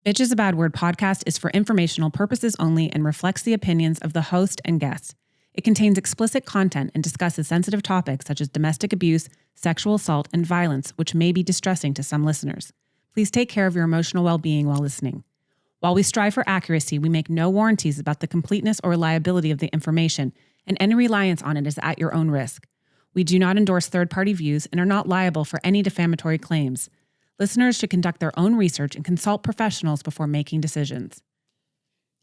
Bitch is a Bad Word podcast is for informational purposes only and reflects the opinions of the host and guests. It contains explicit content and discusses sensitive topics such as domestic abuse, sexual assault, and violence, which may be distressing to some listeners. Please take care of your emotional well-being while listening. While we strive for accuracy, we make no warranties about the completeness or reliability of the information, and any reliance on it is at your own risk. We do not endorse third-party views and are not liable for any defamatory claims. Listeners should conduct their own research and consult professionals before making decisions.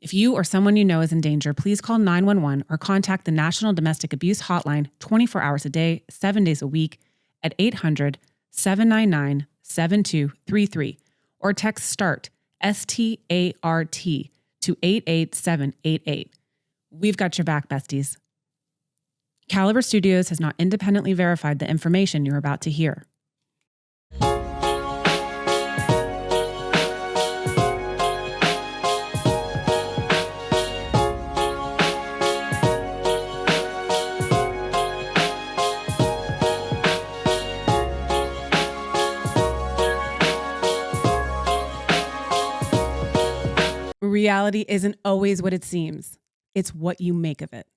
If you or someone you know is in danger, please call 911 or contact the National Domestic Abuse Hotline 24 hours a day, 7 days a week at 800-799-7233 or text START, S-T-A-R-T, to 88788. We've got your back, besties. Caliber Studios has not independently verified the information you're about to hear. Reality isn't always what it seems. It's what you make of it.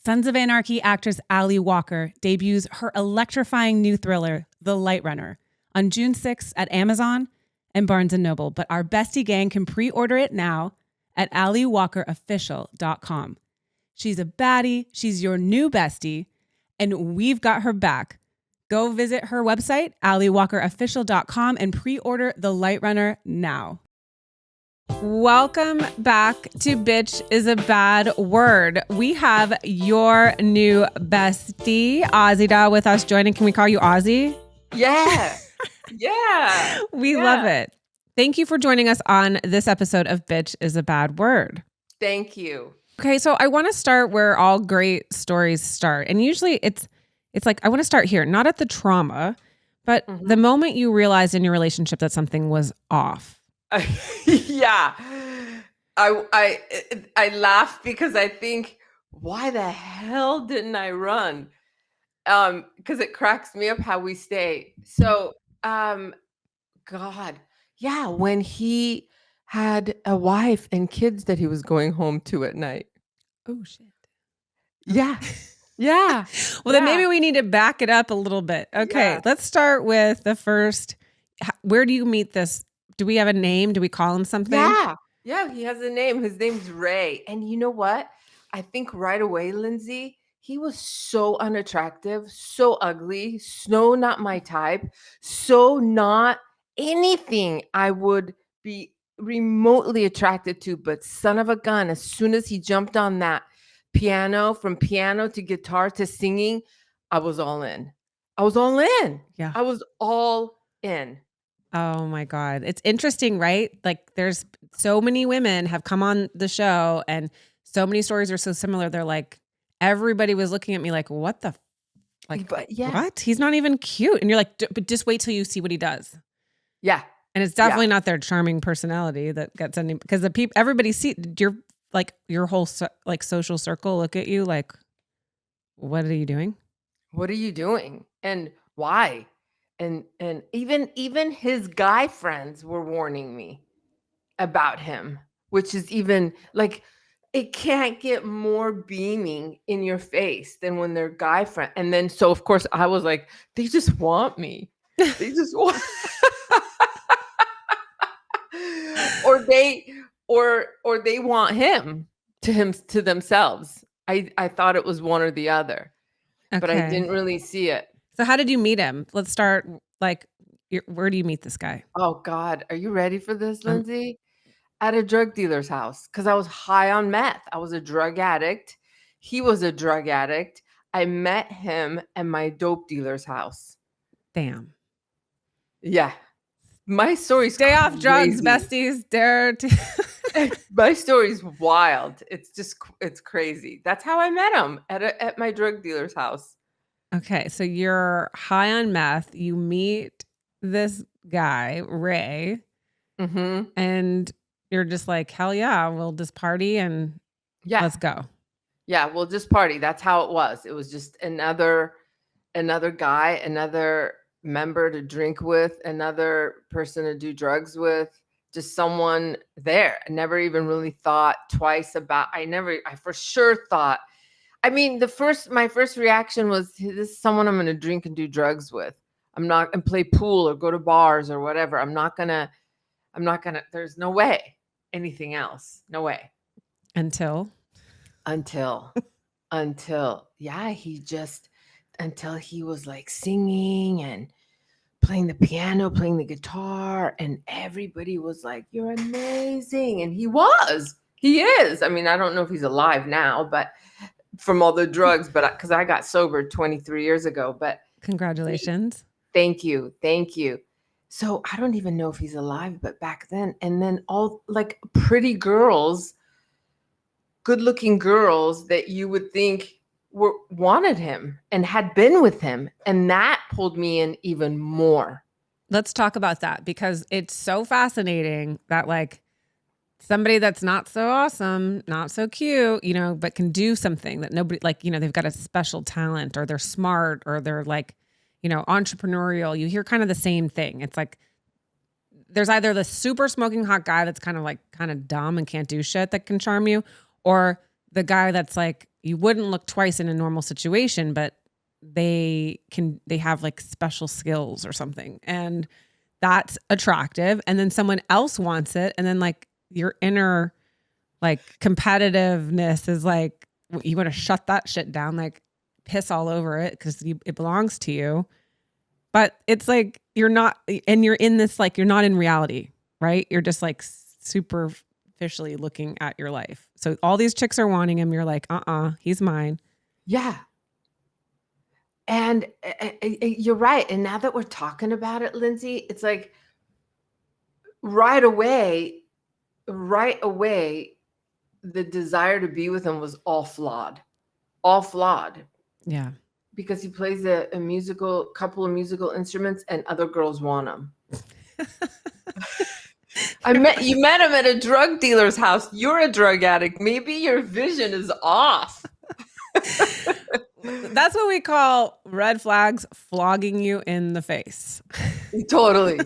Sons of Anarchy actress Ali Walker debuts her electrifying new thriller, The Light Runner, on June 6th at Amazon and Barnes & Noble. But our bestie gang can pre-order it now at aliwalkerofficial.com. She's a baddie. She's your new bestie, and we've got her back. Go visit her website, aliwalkerofficial.com, and pre-order The Light Runner now. Welcome back to Bitch is a Bad Word. We have your new bestie, Azadeh, with us joining. Can we call you Ozzy? Yeah. Yeah. We love it. Thank you for joining us on this episode of Bitch is a Bad Word. Thank you. Okay, so I want to start where all great stories start. And usually it's like, I want to start here, not at the trauma, but the moment you realized in your relationship that something was off. Yeah. I laugh because I think, why the hell didn't I run? Because it cracks me up how we stay. So, God, yeah, when he had a wife and kids that he was going home to at night. Oh, shit. Yeah. Yeah. Well, then maybe we need to back it up a little bit. Okay, let's start with the first. Where do you meet this? Do we have a name? Do we call him something? Yeah, he has a name. His name's Ray. And you know what? I think right away, Lindsay, he was so unattractive, so ugly, so not my type, so not anything I would be remotely attracted to. But son of a gun, as soon as he jumped on that piano, from piano to guitar to singing, I was all in. I was all in. Yeah. I was all in. Oh my God. It's interesting, right? Like there's so many women have come on the show and so many stories are so similar. They're like, everybody was looking at me like, what the, what? He's not even cute. And you're like, but just wait till you see what he does. Yeah. And it's definitely not their charming personality that gets any, because the people, everybody your whole social circle look at you like, what are you doing? What are you doing? And why? And even his guy friends were warning me about him, which is even like, it can't get more beaming in your face than when they're guy friend. And then, so of course I was like, they just want me. They just want, or they want him to themselves. I thought it was one or the other, but I didn't really see it. So how did you meet him? Let's start where do you meet this guy? Oh God. Are you ready for this, Lindsay? At a drug dealer's house. Cause I was high on meth. I was a drug addict. He was a drug addict. I met him at my dope dealer's house. Damn. Yeah. My story's Stay off drugs, besties. My story's wild. It's crazy. That's how I met him at my drug dealer's house. Okay, so you're high on meth. You meet this guy, Ray, and you're just like, hell yeah, we'll just party and let's go. Yeah, we'll just party. That's how it was. It was just another guy, another member to drink with, another person to do drugs with. just someone there. I never even really thought twice about, I for sure thought, I mean, my first reaction was, this is someone I'm going to drink and do drugs with. I'm not, and play pool or go to bars or whatever. I'm not going to, there's no way anything else. No way. Until, yeah, until he was like singing and playing the piano, playing the guitar, and everybody was like, you're amazing. And he is. I mean, I don't know if he's alive now, but from all the drugs, but because I got sober 23 years ago, but congratulations. Thank you. So I don't even know if he's alive, but back then, and then all like pretty girls, good looking girls that you would think wanted him and had been with him. And that pulled me in even more. Let's talk about that, because it's so fascinating that like somebody that's not so awesome, not so cute, but can do something that nobody, like, they've got a special talent, or they're smart, or they're like, entrepreneurial. You hear kind of the same thing. It's like there's either the super smoking hot guy that's kind of dumb and can't do shit that can charm you, or the guy that's like, you wouldn't look twice in a normal situation, but they have like special skills or something. And that's attractive. And then someone else wants it. And then like your inner like competitiveness is like, you want to shut that shit down, like piss all over it because it belongs to you. But it's like, you're not, and you're in this, like, you're not in reality, right? You're just like superficially looking at your life. So all these chicks are wanting him. You're like, he's mine. Yeah. And you're right. And now that we're talking about it, Lindsay, it's like right away, the desire to be with him was all flawed. Yeah. Because he plays couple of musical instruments and other girls want him. You met him at a drug dealer's house. You're a drug addict. Maybe your vision is off. That's what we call red flags flogging you in the face. Totally.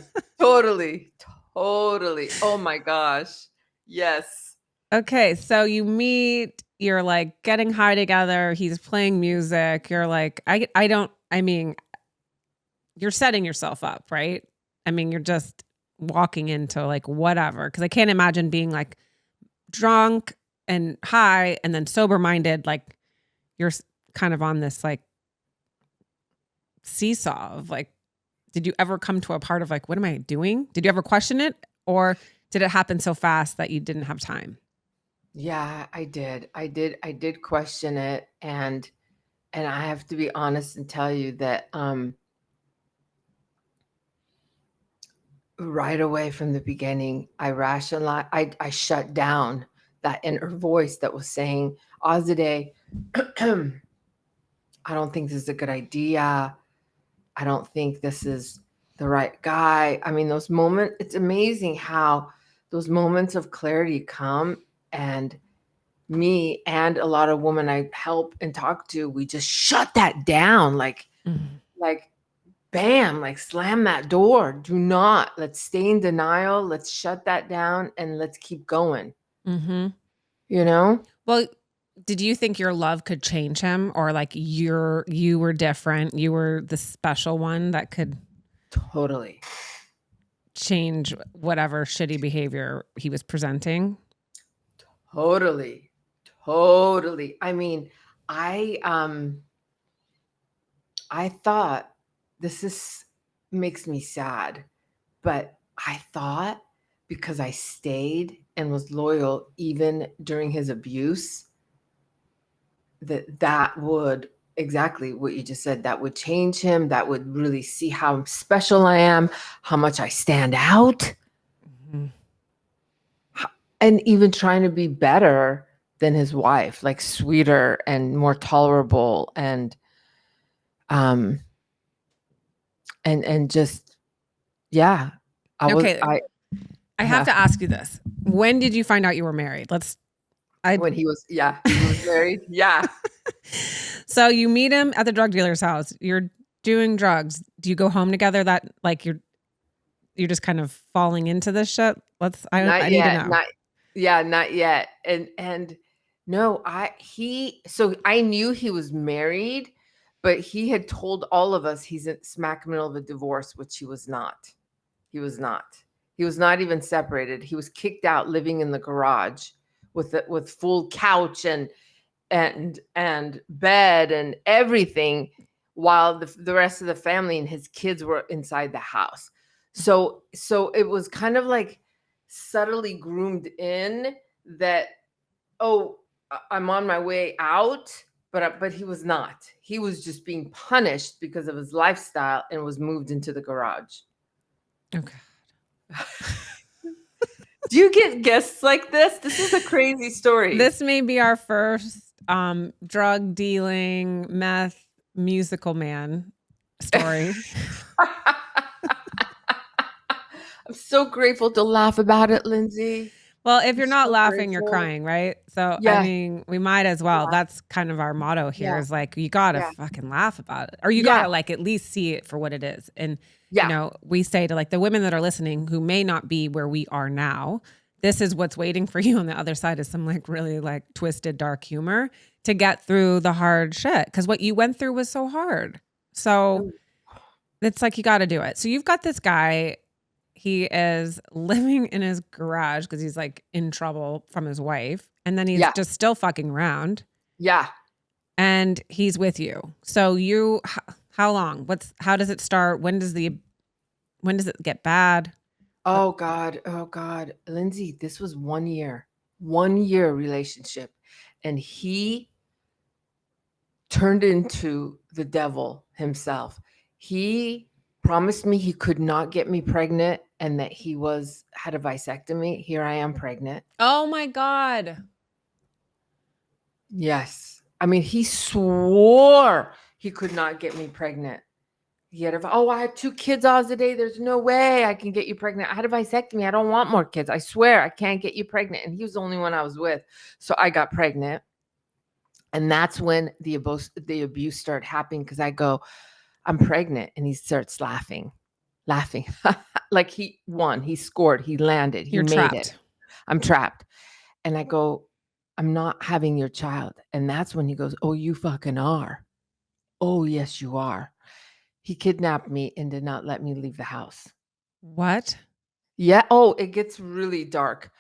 Oh my gosh. Yes. Okay. So you meet, you're like getting high together. He's playing music. You're like, you're setting yourself up, right? I mean, you're just walking into like whatever. Cause I can't imagine being like drunk and high and then sober minded. Like you're kind of on this like seesaw of like, did you ever come to a part of like, what am I doing? Did you ever question it? Or did it happen so fast that you didn't have time? Yeah, I did question it. And I have to be honest and tell you that, right away from the beginning, I rationalized, I shut down that inner voice that was saying, Azadeh, I don't think this is a good idea. I don't think this is the right guy. I mean, those moments, it's amazing how those moments of clarity come, and me and a lot of women I help and talk to, we just shut that down. Like bam, like slam that door. Let's stay in denial. Let's shut that down and let's keep going. Mm-hmm. Well, did you think your love could change him, or like you were different? You were the special one that could totally change whatever shitty behavior he was presenting? Totally. I mean, I thought makes me sad, but I thought because I stayed and was loyal even during his abuse, that would, exactly what you just said, that would change him. That would really see how special I am, how much I stand out. Mm-hmm. And even trying to be better than his wife, like sweeter and more tolerable, and just, yeah. I have to ask you this. When did you find out you were married? When he was married. Yeah. So you meet him at the drug dealer's house. You're doing drugs. Do you go home together? you're just kind of falling into this shit? I Not need to yet, know. not yet. And no, so I knew he was married, but he had told all of us he's in smack middle of a divorce, which he was not. He was not. He was not even separated. He was kicked out, living in the garage with full couch and bed and everything, while the rest of the family and his kids were inside the house. So it was kind of like subtly groomed in that, oh, I'm on my way out, but he was not. He was just being punished because of his lifestyle and was moved into the garage. Okay. Do you get guests like this? This is a crazy story. This may be our first drug dealing, meth musical man story. I'm so grateful to laugh about it, Lindsay. Well, if you're I'm not so laughing, you're grateful. crying, right? So, Yeah. I mean, we might as well. Yeah. That's kind of our motto here, Yeah. is like, you got to Yeah. fucking laugh about it. Or you Yeah. got to like at least see it for what it is. And, Yeah. you know, we say to like the women that are listening who may not be where we are now, this is what's waiting for you on the other side, is some like really like twisted, dark humor to get through the hard shit. Because what you went through was so hard. So it's like, you got to do it. So you've got this guy. He is living in his garage because he's like in trouble from his wife. And then he's Yeah. just still fucking around. Yeah. And he's with you. So how long? How does it start? When does it get bad? Oh God. Lindsay, this was 1 year. 1 year relationship. And he turned into the devil himself. He promised me he could not get me pregnant and that he had a vasectomy. Here I am pregnant. Oh my God. Yes. I mean, he swore he could not get me pregnant. I had 2 kids, Azadeh. There's no way I can get you pregnant. I had a vasectomy. I don't want more kids. I swear I can't get you pregnant. And he was the only one I was with. So I got pregnant. And that's when the abuse started happening, because I go, I'm pregnant. And he starts laughing. Like he won. He scored. He landed. He You're made trapped. it. I'm trapped. And I go, I'm not having your child. And that's when he goes, oh, you fucking are. Oh, yes, you are. He kidnapped me and did not let me leave the house. What? Yeah. Oh, it gets really dark.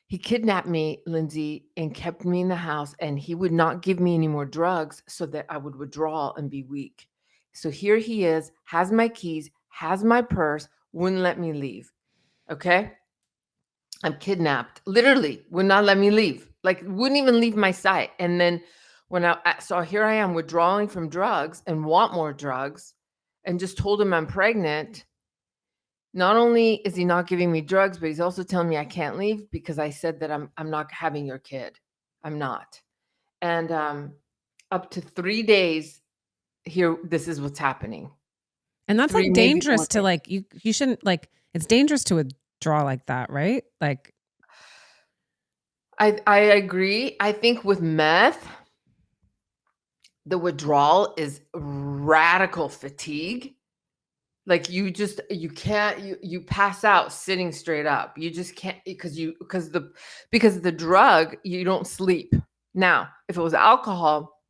He kidnapped me, Lindsay, and kept me in the house, and he would not give me any more drugs so that I would withdraw and be weak. So here he is, has my keys, has my purse, wouldn't let me leave. Okay. I'm kidnapped, literally would not let me leave, like wouldn't even leave my sight. And then so here I am withdrawing from drugs and want more drugs, and just told him I'm pregnant. Not only is he not giving me drugs, but he's also telling me I can't leave because I said that I'm not having your kid. I'm not. And up to 3 days here, this is what's happening. And that's 3, like maybe 4 dangerous to days. like, you shouldn't, like, it's dangerous to withdraw like that, right? Like, I agree. I think with meth, the withdrawal is radical fatigue. Like you can't, you pass out sitting straight up. You just can't, because the drug, you don't sleep. Now, if it was alcohol,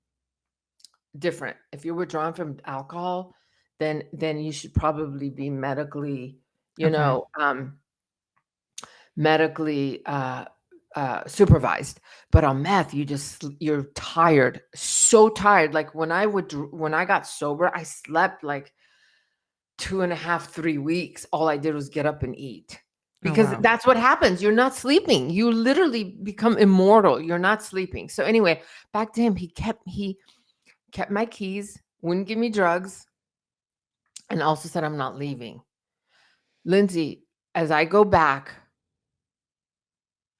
different. If you're withdrawing from alcohol, then you should probably be medically, Okay. medically supervised. But on meth, you're tired, so tired. Like when I got sober, I slept like 2.5, 3 weeks. All I did was get up and eat, because wow. that's what happens. You're not sleeping. You literally become immortal. You're not sleeping. So anyway, back to him. He kept my keys, wouldn't give me drugs, and also said I'm not leaving. Lindsay, as I go back,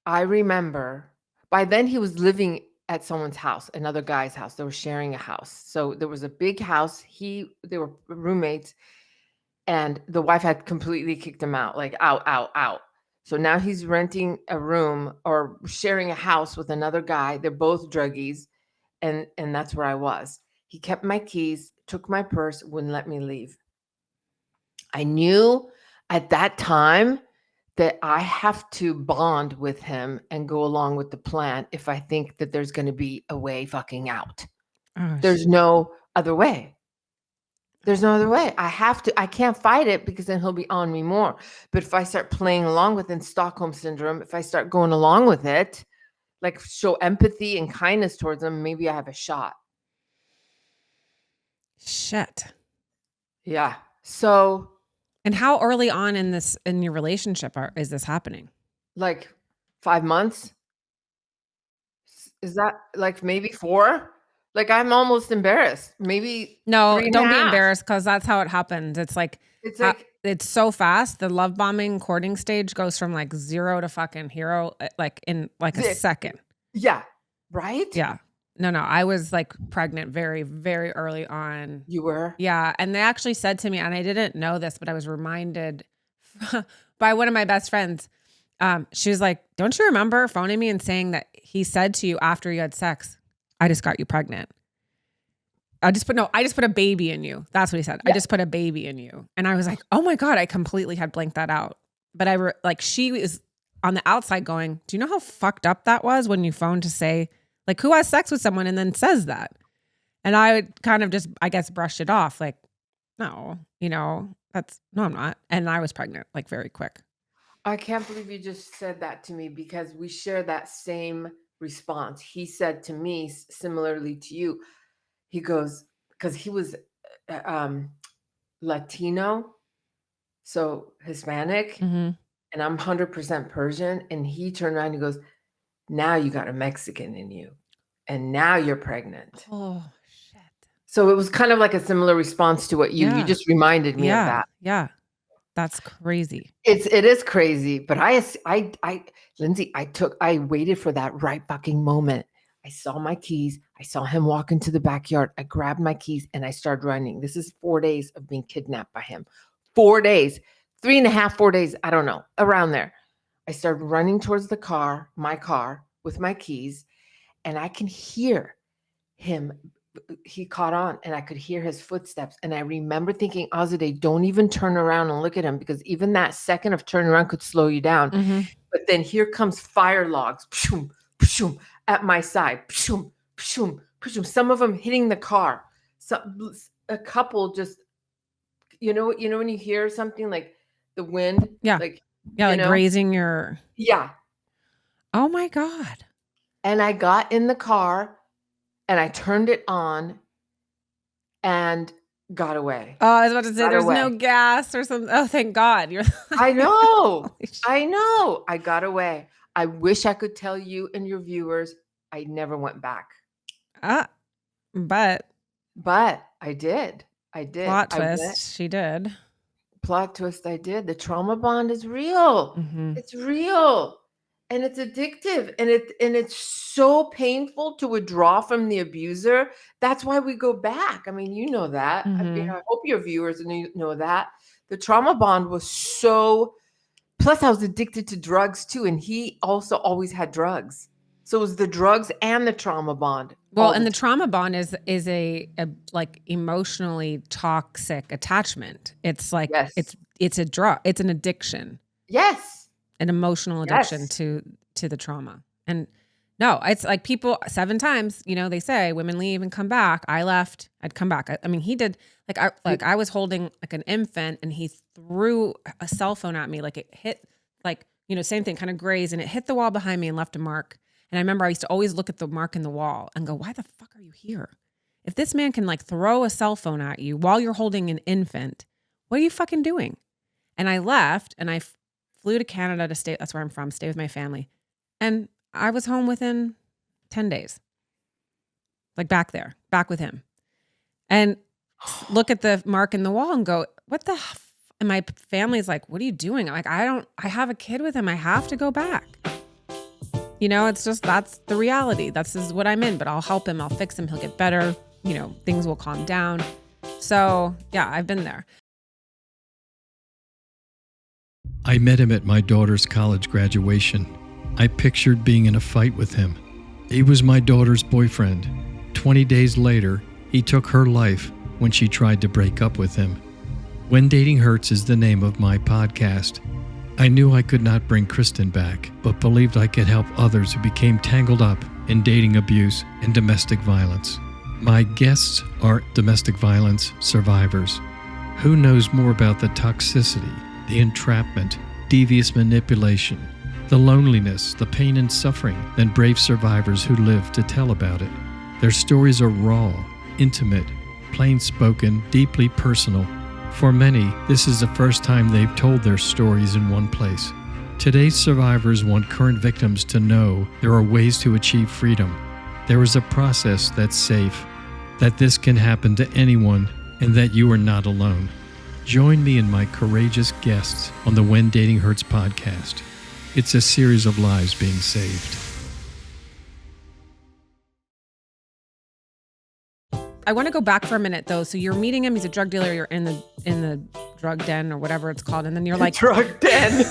I remember by then he was living at someone's house, another guy's house. They were sharing a house. So there was a big house. They were roommates, and the wife had completely kicked him out, like out. So now he's renting a room or sharing a house with another guy. They're both druggies. And that's where I was. He kept my keys, took my purse, wouldn't let me leave. I knew at that time that I have to bond with him and go along with the plan if I think that there's going to be a way fucking out. Oh, There's no other way. There's no other way. I can't fight it because then he'll be on me more. But if I start playing along with in Stockholm syndrome, if I start going along with it, like show empathy and kindness towards him, maybe I have a shot. shit. Yeah. So And how early on in your relationship is this happening? like 5 months. Is that like maybe 4? Like I'm almost embarrassed. Maybe No, 3 and a don't be half. embarrassed because that's how it happens. It's like It's like it's so fast. The love bombing courting stage goes from like 0 to fucking hero like in like a second. yeah, right? Yeah. No, I was like pregnant very, very early on. You were? Yeah. And they actually said to me, and I didn't know this, but I was reminded by one of my best friends. She was like, don't you remember phoning me and saying that he said to you after you had sex, I just got you pregnant. I just put a baby in you. That's what he said. Yeah. I just put a baby in you. And I was like, oh my God, I completely had blanked that out. But she was on the outside going, do you know how fucked up that was when you phoned to say, like, who has sex with someone and then says that? And I would kind of just, I guess, brush it off. Like, no, no, I'm not. And I was pregnant, like very quick. I can't believe you just said that to me because we share that same response. He said to me, similarly to you, he goes, because he was Latino, so Hispanic, and I'm 100% Persian. And he turned around and he goes, now you got a Mexican in you. And now you're pregnant. Oh, shit. So it was kind of like a similar response to what you just reminded me of that. Yeah. That's crazy. It is crazy, but Lindsay, I waited for that right fucking moment. I saw my keys. I saw him walk into the backyard. I grabbed my keys and I started running. This is 4 days of being kidnapped by him. 4 days, 3.5, 4 days. I don't know, around there. I started running towards my car with my keys, and I can hear him. He caught on and I could hear his footsteps. And I remember thinking, Azadeh, don't even turn around and look at him because even that second of turning around could slow you down. Mm-hmm. But then here comes fire logs pshoom, pshoom, at my side. Pshoom, pshoom, pshoom. Some of them hitting the car. A couple just, you know when you hear something like the wind? Yeah. Like grazing your. Yeah. Oh my God. And I got in the car. And I turned it on and got away. Oh, I was about to say there's no gas or something. Oh, thank God. I know. I got away. I wish I could tell you and your viewers I never went back. But I did. Plot twist, she did. Plot twist, I did. The trauma bond is real. Mm-hmm. It's real. And it's addictive, and it's so painful to withdraw from the abuser. That's why we go back. I mean, you know that. Mm-hmm. I mean, I hope your viewers know that. The trauma bond was so. Plus, I was addicted to drugs too, and he also always had drugs. So it was the drugs and the trauma bond. Well, and the trauma bond is a like emotionally toxic attachment. It's like it's a drug. It's an addiction. Yes. An emotional addiction to the trauma. And no, it's like people 7 times, they say women leave and come back. I left, I'd come back. I mean, he did I was holding like an infant and he threw a cell phone at me. Like it hit same thing, kind of grazed, and it hit the wall behind me and left a mark. And I remember I used to always look at the mark in the wall and go, why the fuck are you here? If this man can like throw a cell phone at you while you're holding an infant, what are you fucking doing? And I left and I flew to Canada to stay. That's where I'm from. Stay with my family. And I was home within 10 days. Like back with him. And look at the mark in the wall and go, what the and my family's like, what are you doing? I'm like, I have a kid with him. I have to go back. It's just, that's the reality. This is what I'm in, but I'll help him. I'll fix him. He'll get better. Things will calm down. So yeah, I've been there. I met him at my daughter's college graduation. I pictured being in a fight with him. He was my daughter's boyfriend. 20 days later, he took her life when she tried to break up with him. When Dating Hurts is the name of my podcast. I knew I could not bring Kristen back, but believed I could help others who became tangled up in dating abuse and domestic violence. My guests are domestic violence survivors. Who knows more about the toxicity, the entrapment, devious manipulation, the loneliness, the pain and suffering than brave survivors who live to tell about it? Their stories are raw, intimate, plain-spoken, deeply personal. For many, this is the first time they've told their stories in one place. Today's survivors want current victims to know there are ways to achieve freedom. There is a process that's safe, that this can happen to anyone, and that you are not alone. Join me and my courageous guests on the When Dating Hurts podcast. It's a series of lives being saved. I want to go back for a minute though. So you're meeting him. He's a drug dealer. You're in the drug den or whatever it's called, and then you're like, drug den.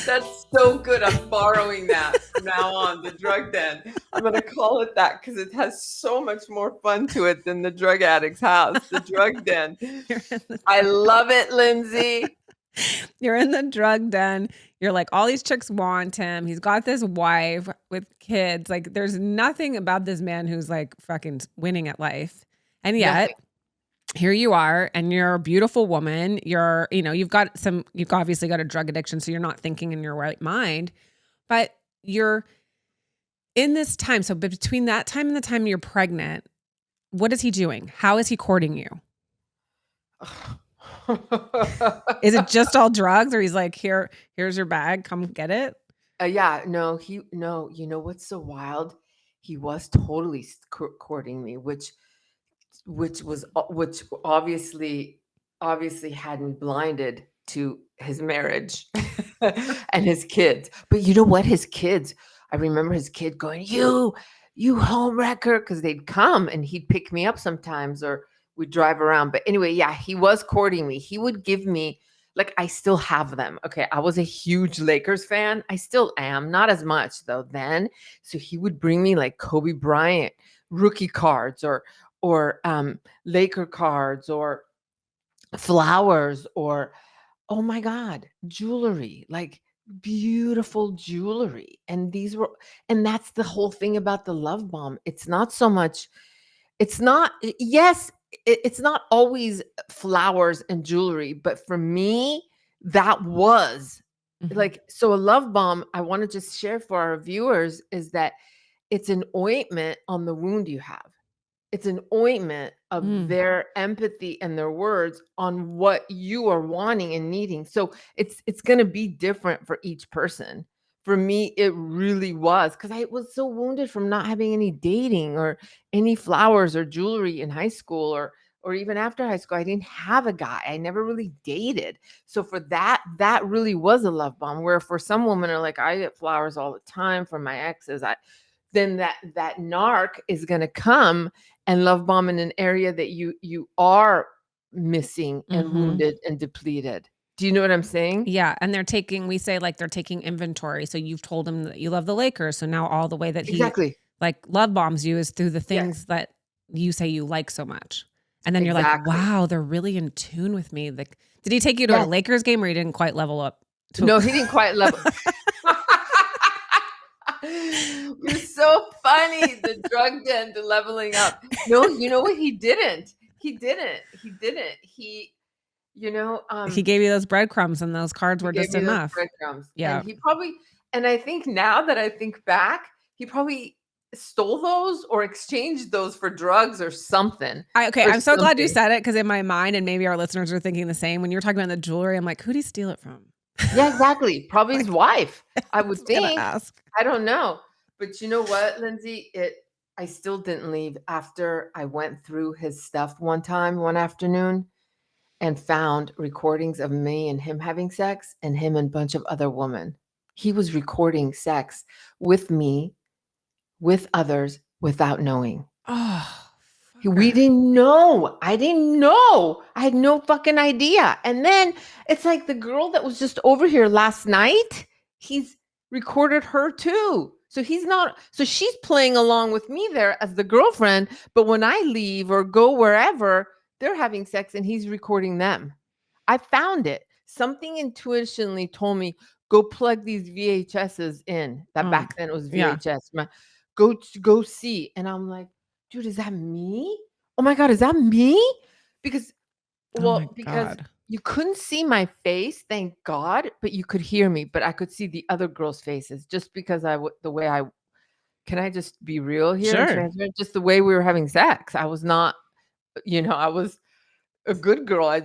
That's so good. I'm borrowing that from now on. The drug den. I'm going to call it that because it has so much more fun to it than the drug addict's house. The drug den. I love it, Lindsay. You're in the drug den. You're like, all these chicks want him. He's got this wife with kids. Like, there's nothing about this man who's like fucking winning at life. And yet, here you are, and you're a beautiful woman. You're, you've obviously got a drug addiction, so you're not thinking in your right mind. But you're in this time. So between that time and the time you're pregnant, what is he doing? How is he courting you? Is it just all drugs, or he's like, here's your bag, come get it? No, you know what's so wild? He was totally courting me, which obviously had me blinded to his marriage and his kids. But you know what? His kids, I remember his kid going, you home wrecker, because they'd come and he'd pick me up sometimes, or we'd drive around. But anyway, yeah, he was courting me. He would give me, like, I still have them. Okay. I was a huge Lakers fan. I still am. Not as much though then. So he would bring me like Kobe Bryant rookie cards or Laker cards or flowers or, oh my God, jewelry, like beautiful jewelry. And that's the whole thing about the love bomb. It's not always flowers and jewelry, but for me, that was like, so a love bomb, I want to just share for our viewers, is that it's an ointment on the wound you have. It's an ointment of their empathy and their words on what you are wanting and needing. So it's going to be different for each person. For me, it really was, because I was so wounded from not having any dating or any flowers or jewelry in high school or even after high school. I didn't have a guy. I never really dated. So for that really was a love bomb, where for some women are like, I get flowers all the time from my exes. Then that narc is going to come and love bomb in an area that you are missing and wounded and depleted. Do you know what I'm saying? Yeah. And they're taking inventory. So you've told him that you love the Lakers. So now all the way that he like love bombs you is through the things that you say you like so much. And then you're like, wow, they're really in tune with me. Like, did he take you to a Lakers game, or he didn't quite level up? No, he didn't quite level. You're so funny. The drug den, the leveling up. No, you know what? He didn't. He gave you those breadcrumbs, and those cards were just enough. Breadcrumbs. Yeah. And he probably, and I think now that I think back, he probably stole those or exchanged those for drugs or something. I'm so glad you said it, because in my mind, and maybe our listeners are thinking the same, when you're talking about the jewelry, I'm like, who'd he steal it from? Yeah, exactly. Probably his wife, I would think. Ask. I don't know. But you know what, Lindsay? I still didn't leave after I went through his stuff one afternoon, and found recordings of me and him having sex, and him and a bunch of other women. He was recording sex with me, with others, without knowing. Oh. We didn't know. I didn't know. I had no fucking idea. And then it's like the girl that was just over here last night, he's recorded her too. So she's playing along with me there as the girlfriend, but when I leave or go wherever, they're having sex and he's recording them. I found it. Something intuitionally told me, go plug these VHSs in. That back then it was yeah. VHS. Go see. And I'm like, dude, is that me? Oh my God, is that me? Because God. you couldn't see my face, thank God, but you could hear me. But I could see the other girls' faces just because can I just be real here and Sure. transparent? Just the way we were having sex. I was not, I was a good girl. I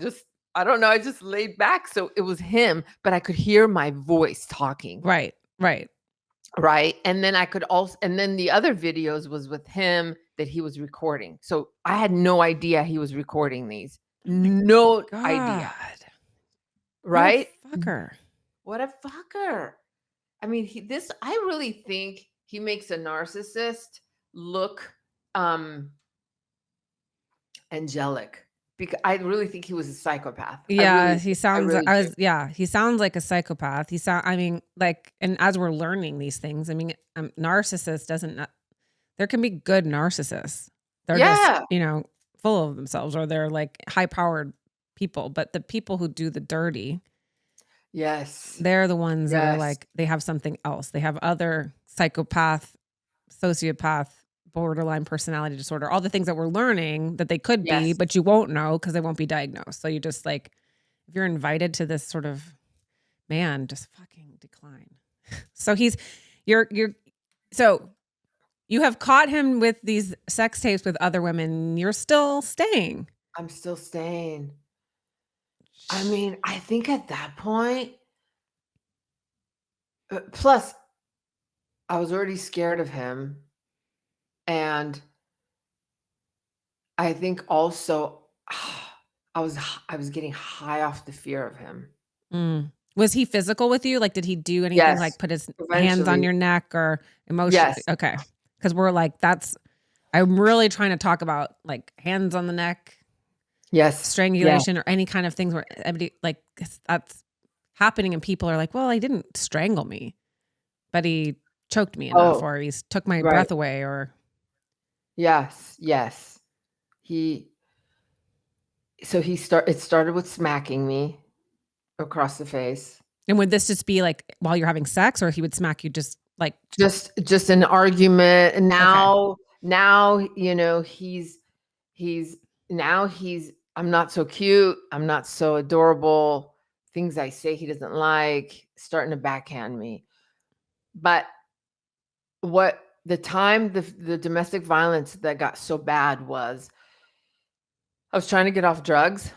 don't know. I just laid back. So it was him, but I could hear my voice talking. Right. Right. And then and then the other videos was with him that he was recording. So I had no idea he was recording these. No idea. Right? What a fucker. I mean, I really think he makes a narcissist look angelic. Because I really think he was a psychopath. Yeah, he sounds he sounds like a psychopath. And as we're learning these things, narcissist there can be good narcissists. They're just, full of themselves, or they're like high-powered people, but the people who do the dirty, yes, they're the ones that are like, they have something else. They have other psychopath, sociopath, borderline personality disorder, all the things that we're learning that they could be, but you won't know because they won't be diagnosed. So you just like, if you're invited to this sort of man, just fucking decline. So so you have caught him with these sex tapes with other women. You're still staying. I'm still staying. I mean, I think at that point, plus I was already scared of him. And I think also I was getting high off the fear of him. Was he physical with you? Like, did he do anything like put his hands on your neck or emotionally? Yes. Okay. Because we're like, I'm really trying to talk about like hands on the neck. Yes. Strangulation or any kind of things where like that's happening and people are like, well, he didn't strangle me, but he choked me enough or he took my breath away or. Yes. It started with smacking me across the face. And would this just be like while you're having sex, or he would smack you just like just an argument? And now he's I'm not so cute, I'm not so adorable, things I say he doesn't like, starting to backhand me. But what the time the domestic violence that got so bad was, I was trying to get off drugs.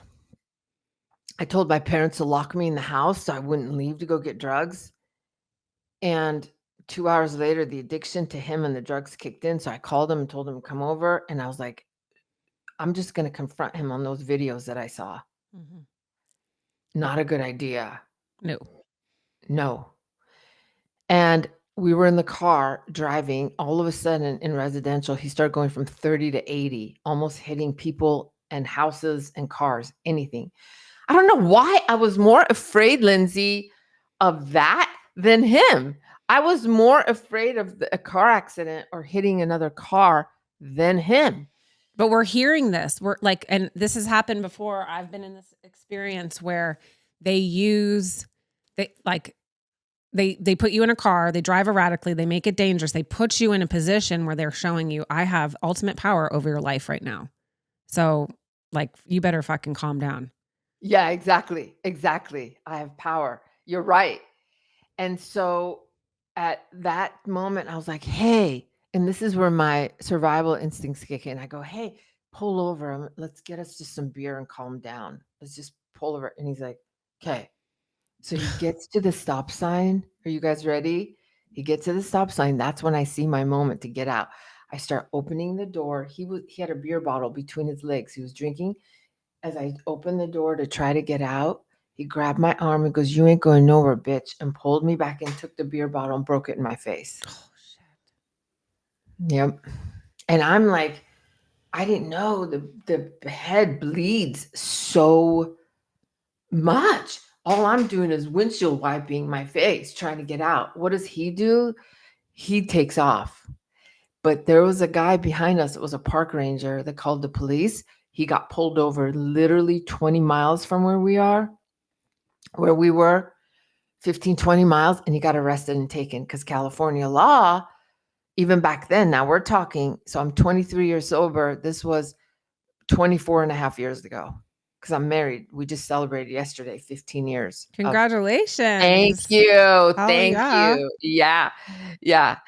I told my parents to lock me in the house so I wouldn't leave to go get drugs. And 2 hours later, the addiction to him and the drugs kicked in. So I called him and told him to come over. And I was like, I'm just going to confront him on those videos that I saw. Mm-hmm. Not a good idea. No. And we were in the car driving. All of a sudden in residential, he started going from 30 to 80, almost hitting people and houses and cars, anything. I don't know why I was more afraid, Lindsay, of that than him. I was more afraid of a car accident or hitting another car than him. But we're hearing this. We're like, and this has happened before. I've been in this experience where they put you in a car, they drive erratically, they make it dangerous. They put you in a position where they're showing you, I have ultimate power over your life right now. So like, you better fucking calm down. Yeah, exactly. I have power. You're right. And so at that moment, I was like, hey, and this is where my survival instincts kick in. I go, hey, pull over. Let's get us just some beer and calm down. Let's just pull over. And he's like, okay. So he gets to the stop sign. Are you guys ready? He gets to the stop sign. That's when I see my moment to get out. I start opening the door. He had a beer bottle between his legs. He was drinking. As I opened the door to try to get out, he grabbed my arm and goes, you ain't going nowhere, bitch, and pulled me back and took the beer bottle and broke it in my face. Oh, shit. Yep. And I'm like, I didn't know the head bleeds so much. All I'm doing is windshield wiping my face, trying to get out. What does he do? he takes off. But there was a guy behind us. It was a park ranger that called the police. He got pulled over literally 20 miles from where we were, 15, 20 miles, and he got arrested and taken because California law, even back then, now we're talking, so I'm 23 years sober. This was 24 and a half years ago because I'm married. We just celebrated yesterday, 15 years. Congratulations. Thank you. Hell Thank yeah. you. Yeah. Yeah.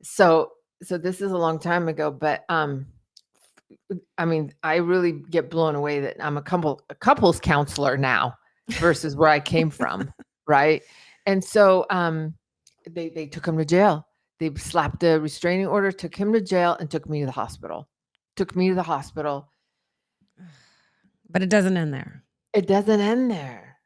So this is a long time ago, but I mean, I really get blown away that I'm a couples counselor now versus where I came from, right? And so they took him to jail. They slapped a restraining order, took him to jail, and took me to the hospital. But it doesn't end there. It doesn't end there.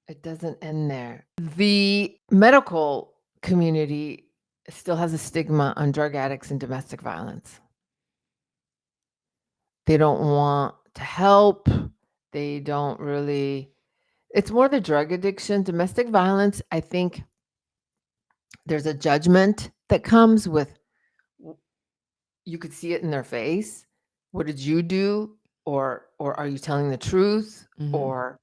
It doesn't end there. The medical community still has a stigma on drug addicts and domestic violence. They don't want to help. They don't really. It's more the drug addiction. Domestic violence, I think there's a judgment that comes with, you could see it in their face. What did you do? Or are you telling the truth? Mhm. Or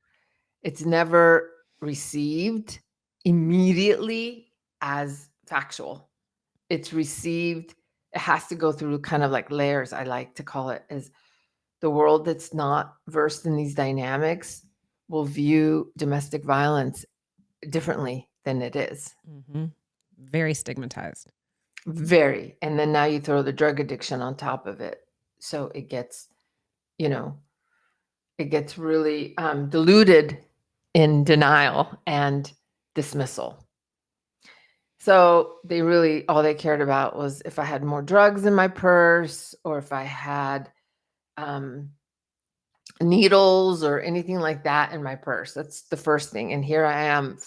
it's never received immediately as factual. It's received, it has to go through kind of like layers, I like to call it, as the world that's not versed in these dynamics will view domestic violence differently than it is. Mm-hmm. Very stigmatized. Very. And then now you throw the drug addiction on top of it. So it gets, it gets really diluted in denial and dismissal. So they really, all they cared about was if I had more drugs in my purse or if I had needles or anything like that in my purse. That's the first thing. And here I am,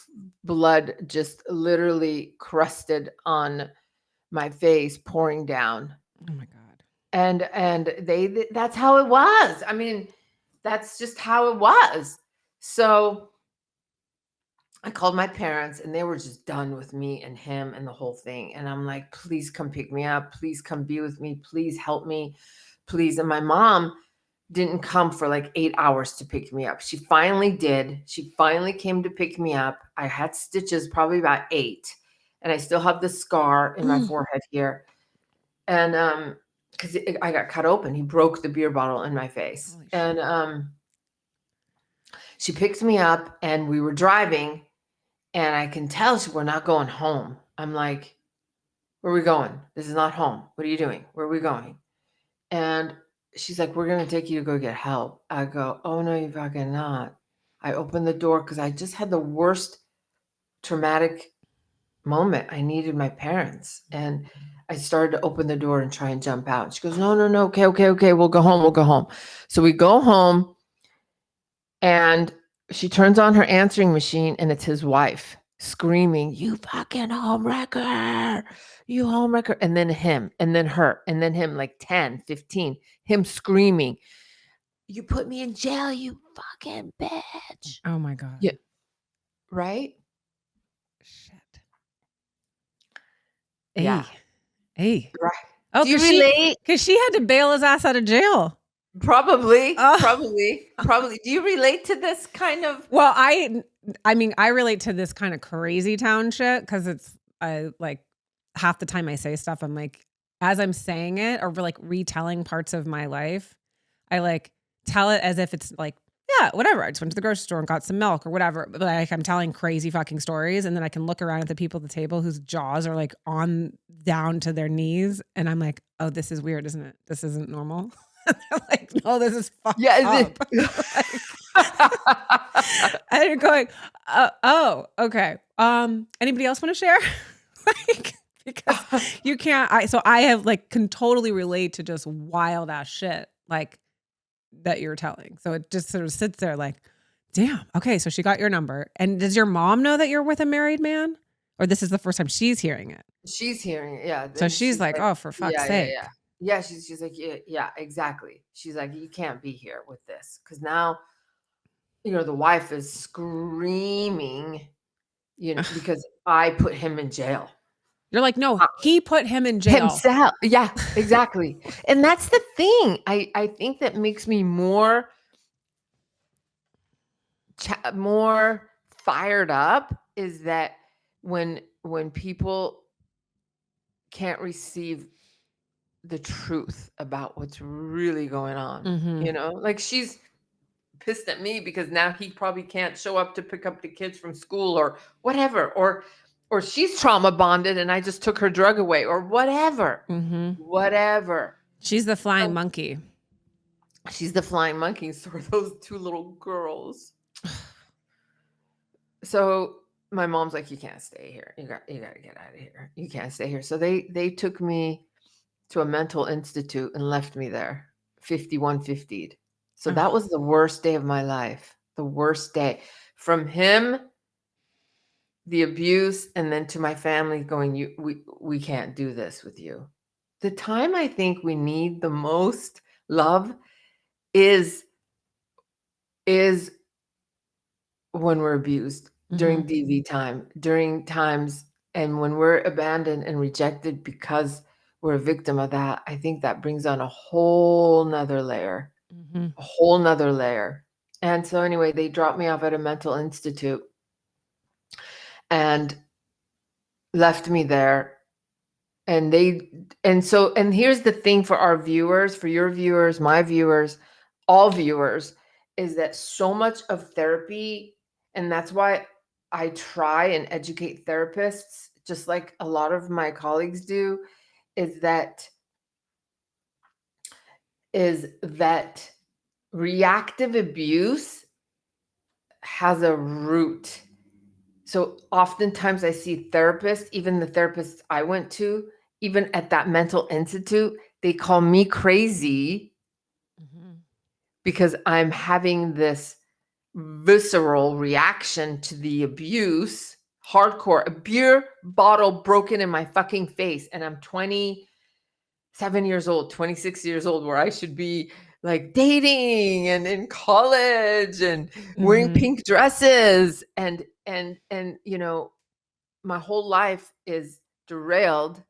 blood just literally crusted on my face, pouring down. Oh my God. And that's how it was. I mean, that's just how it was. So I called my parents and they were just done with me and him and the whole thing. And I'm like, please come pick me up. Please come be with me. Please help me. Please. And my mom didn't come for like 8 hours to pick me up. She finally did. She finally came to pick me up. I had stitches, probably about 8. And I still have the scar in my forehead here. And because I got cut open. He broke the beer bottle in my face. And she picked me up and we were driving. And I can tell we're not going home. I'm like, where are we going? This is not home. What are you doing? Where are we going? And she's like, we're going to take you to go get help. I go, oh, no, you fucking not. I opened the door because I just had the worst traumatic moment. I needed my parents. And I started to open the door and try and jump out. And she goes, no. Okay. We'll go home. So we go home and she turns on her answering machine and it's his wife screaming, you fucking homewrecker, you homewrecker. And then him, and then her, and then him, like 10, 15, him screaming, you put me in jail, you fucking bitch. Oh my God. Yeah. Right? Shit. Yeah. Hey. Right. Oh, do you relate? Because she had to bail his ass out of jail. Probably. Do you relate to this kind of? Well, I mean, I relate to this kind of crazy town shit because it's like half the time I say stuff, I'm like, as I'm saying it or like retelling parts of my life, I like tell it as if it's like, yeah, whatever. I just went to the grocery store and got some milk or whatever. But like I'm telling crazy fucking stories. And then I can look around at the people at the table whose jaws are like on down to their knees. And I'm like, oh, this is weird, isn't it? This isn't normal. They're like, no, this is fucked up. And you're going, oh, okay. Anybody else want to share? Like, because you can't. I have like can totally relate to just wild ass shit like that you're telling. So it just sort of sits there like, damn. Okay, so she got your number. And does your mom know that you're with a married man, or this is the first time she's hearing it? She's hearing it, yeah. So she's like, oh, for fuck's sake. Yeah, she's like, yeah, exactly. She's like, you can't be here with this. Because now, the wife is screaming, because I put him in jail. You're like, no, he put him in jail. Himself. Yeah, exactly. And that's the thing. I think that makes me more fired up is that when people can't receive the truth about what's really going on, Mhm. like she's pissed at me because now he probably can't show up to pick up the kids from school or whatever, or she's trauma bonded and I just took her drug away or whatever. Whatever. She's the flying monkey. She's the flying monkey. So are those two little girls. So my mom's like, you can't stay here. You got to get out of here. You can't stay here. So they took me to a mental institute and left me there, 5150'd. So that was the worst day of my life. The worst day. From him, the abuse, and then to my family going, we can't do this with you. The time I think we need the most love is when we're abused, during DV time, during times, and when we're abandoned and rejected because we're a victim of that. I think that brings on a whole nother layer, a whole nother layer. And so anyway, they dropped me off at a mental institute and left me there. And here's the thing for our viewers, for your viewers, my viewers, all viewers, is that so much of therapy, and that's why I try and educate therapists, just like a lot of my colleagues do, is that reactive abuse has a root. So oftentimes I see therapists, even the therapists I went to, even at that mental institute, they call me crazy because I'm having this visceral reaction to the abuse, hardcore, a beer bottle broken in my fucking face. And I'm 27 years old, 26 years old, where I should be like dating and in college and wearing pink dresses. And my whole life is derailed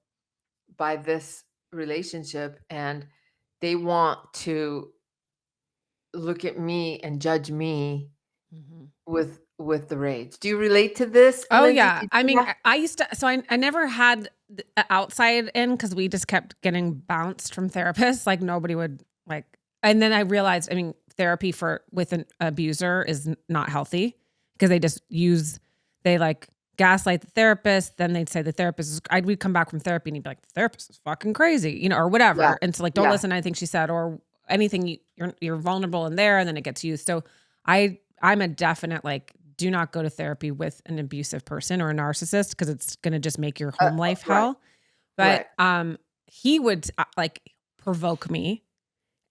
by this relationship, and they want to look at me and judge me with the rage. Do you relate to this, Oh, Lindsay? yeah. I mean, I used to, so I never had the outside in because we just kept getting bounced from therapists. Like nobody would and then I realized, I mean, therapy with an abuser is not healthy because they gaslight the therapist. Then they'd say the therapist we'd come back from therapy and he'd be like, the therapist is fucking crazy, or whatever. Yeah. And so don't listen to anything she said or anything. You're vulnerable in there, and then it gets used. So I'm a definite, do not go to therapy with an abusive person or a narcissist because it's going to just make your home life hell. But he would provoke me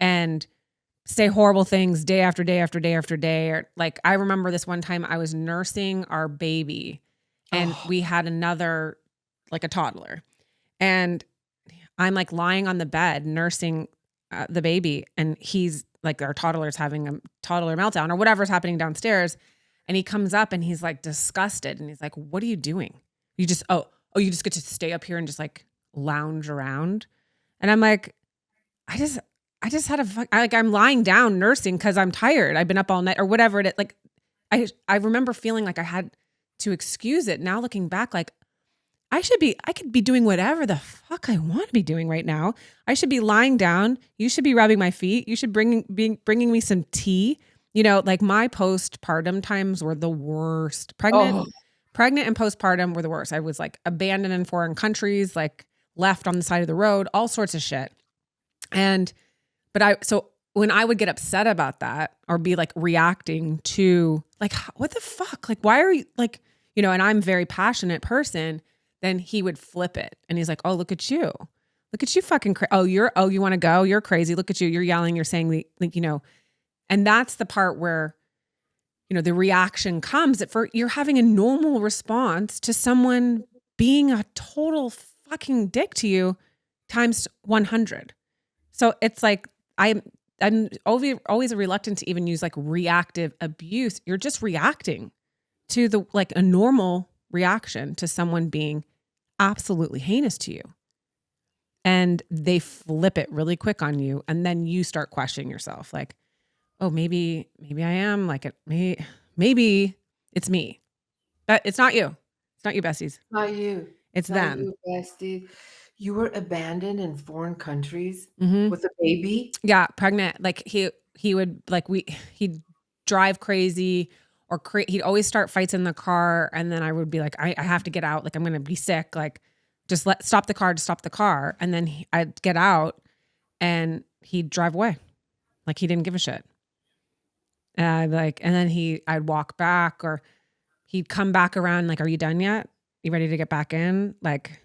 and say horrible things day after day after day after day. Or I remember this one time I was nursing our baby and we had another, a toddler, and I'm lying on the bed nursing the baby, and he's our toddler's having a toddler meltdown or whatever's happening downstairs. And he comes up and he's disgusted. And he's like, what are you doing? You just, you just get to stay up here and just lounge around. And I'm like, I just had I'm lying down nursing because I'm tired. I've been up all night or whatever it is. I remember feeling like I had to excuse it. Now looking back, I could be doing whatever the fuck I want to be doing right now. I should be lying down. You should be rubbing my feet. You should bringing me some tea. My postpartum times were the worst. Pregnant and postpartum were the worst. I was abandoned in foreign countries, left on the side of the road, all sorts of shit. So when I would get upset about that or be reacting to what the fuck? Why are you and I'm a very passionate person, then he would flip it. And he's like, oh, look at you fucking you want to go? You're crazy. Look at you. You're yelling. You're saying and that's the part where, the reaction comes you're having a normal response to someone being a total fucking dick to you times 100. So it's I'm always reluctant to even use reactive abuse. You're just reacting to a normal reaction to someone being absolutely heinous to you. And they flip it really quick on you. And then you start questioning yourself like, oh, maybe I am like it. Maybe it's me. But it's not you. It's not you, besties. Not you. It's Not them. you, bestie. You were abandoned in foreign countries Mhm. with a baby. Yeah, pregnant. Like he would like he'd drive crazy or he'd always start fights in the car, and then I would be like, I have to get out. Like I'm gonna be sick. Like just stop the car, and then I'd get out, and he'd drive away, like he didn't give a shit. And then I'd walk back, or he'd come back around. Like, are you done yet? You ready to get back in? Like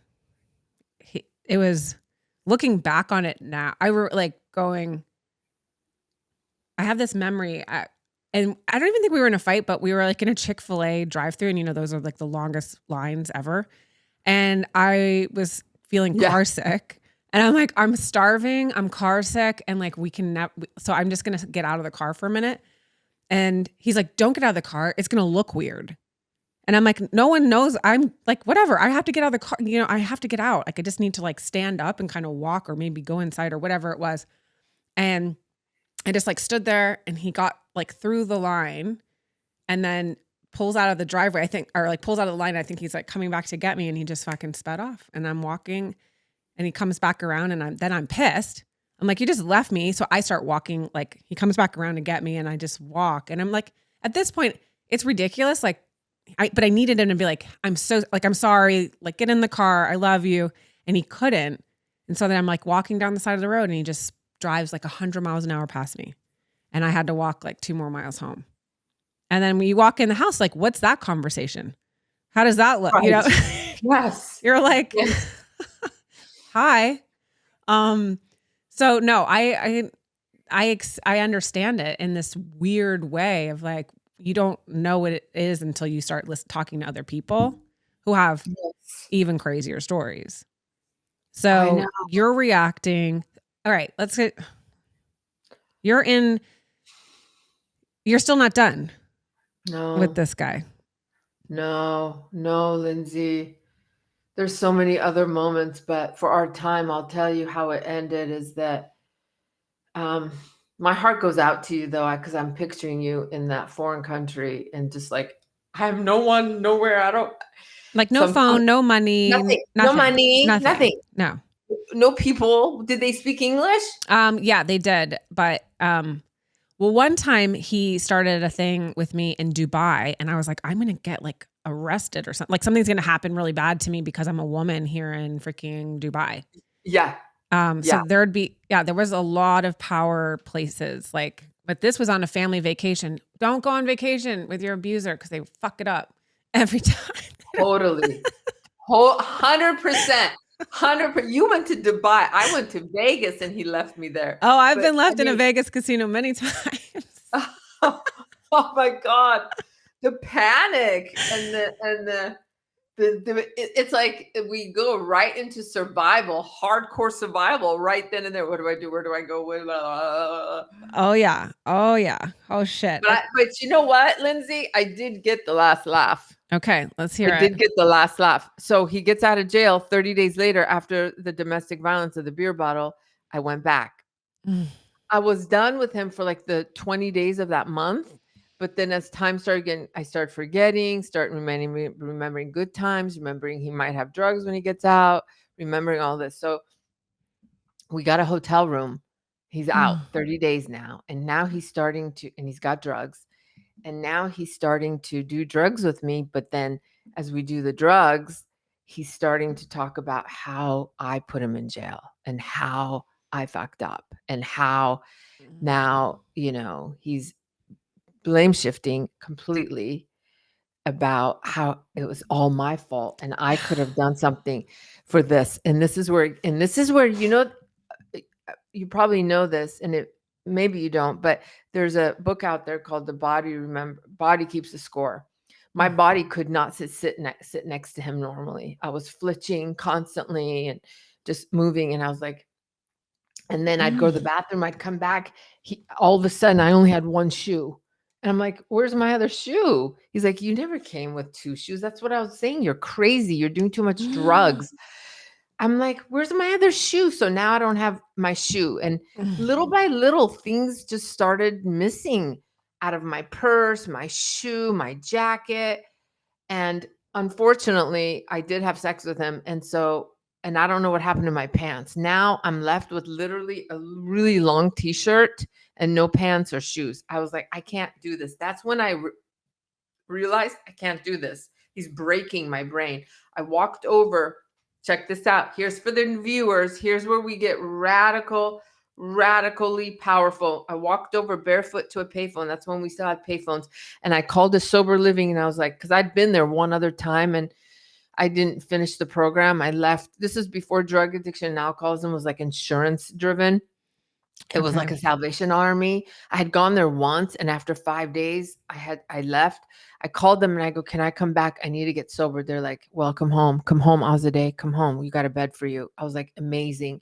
it was. Looking back on it now, I were like going. I have this memory, and I don't even think we were in a fight, but we were like in a Chick-fil-A drive-thru, and those are like the longest lines ever. And I was feeling car sick, and I'm like, I'm starving, I'm car sick, and like so I'm just gonna get out of the car for a minute. And he's like, don't get out of the car, it's gonna look weird. And I'm like, no one knows. I'm like, whatever. I have to get out of the car. I have to get out. Like, I just need to like stand up and kind of walk, or maybe go inside or whatever it was. And I just like stood there, and he got like through the line and then pulls out of the driveway, I think, or like pulls out of the line. I think he's like coming back to get me, and he just fucking sped off, and I'm walking, and he comes back around, and I'm pissed. I'm like, you just left me. So I start walking, like he comes back around to get me, and I just walk. And I'm like, at this point, it's ridiculous. Like, but I needed him to be like, I'm sorry, like get in the car, I love you. And he couldn't. And so then I'm like walking down the side of the road, and he just drives like 100 miles an hour past me. And I had to walk like 2 more miles home. And then when you walk in the house, like, what's that conversation? How does that look? Right. Yes. You're like, yes. Hi. So no, I understand it in this weird way of like, you don't know what it is until you start talking to other people who have even crazier stories. So you're reacting. All right, you're still not done with this guy. No, Lindsay. There's so many other moments, but for our time, I'll tell you how it ended is that my heart goes out to you though, because I'm picturing you in that foreign country and just like, I have no one, nowhere. I don't like no phone, no money, nothing. No money, nothing. No people. Did they speak English? Yeah, they did. But well, one time he started a thing with me in Dubai, and I was like, I'm gonna get like arrested or something. Like something's gonna happen really bad to me because I'm a woman here in freaking Dubai. Yeah. So there was a lot of power places, like, but this was on a family vacation. Don't go on vacation with your abuser because they fuck it up every time. Totally. 100%. 100%. You went to Dubai. I went to Vegas, and he left me there. Oh, I've been left in a Vegas casino many times. Oh my God. The panic and it's like we go right into survival, hardcore survival right then and there. What do I do? Where do I go? Oh yeah. Oh shit. But you know what, Lindsay? I did get the last laugh. Okay, let's hear it. I did get the last laugh. So he gets out of jail 30 days later after the domestic violence of the beer bottle. I went back. I was done with him for like the 20 days of that month. But then as time started getting, I started forgetting, remembering good times, remembering he might have drugs when he gets out, remembering all this. So we got a hotel room. He's out 30 days now. And now he's starting to, and he's got drugs. And now he's starting to do drugs with me. But then as we do the drugs, he's starting to talk about how I put him in jail and how I fucked up and how now, he's blame shifting completely about how it was all my fault and I could have done something for this. And this is where, you probably know this, and maybe you don't, but there's a book out there called The Body Keeps the Score. My body could not sit next to him normally. I was flitching constantly and just moving. And I was like, and then I'd go to the bathroom, I'd come back. All of a sudden I only had one shoe. And I'm like, where's my other shoe? He's like, you never came with 2 shoes. That's what I was saying. You're crazy. You're doing too much drugs. I'm like, where's my other shoe? So now I don't have my shoe. And little by little, things just started missing out of my purse, my shoe, my jacket. And unfortunately, I did have sex with him. And I don't know what happened to my pants. Now I'm left with literally a really long t-shirt and no pants or shoes. I was like, I can't do this. That's when I realized I can't do this. He's breaking my brain. I walked over. Check this out. Here's for the viewers. Here's where we get radically powerful. I walked over barefoot to a payphone. That's when we still had payphones. And I called a sober living, and I was like, because I'd been there one other time and I didn't finish the program. I left. This is before drug addiction and alcoholism was like insurance driven. It was like a Salvation Army. I had gone there once, and after 5 days, I left. I called them and I go, can I come back? I need to get sober. They're like, well, come home, Azadeh, come home. We got a bed for you. I was like, amazing.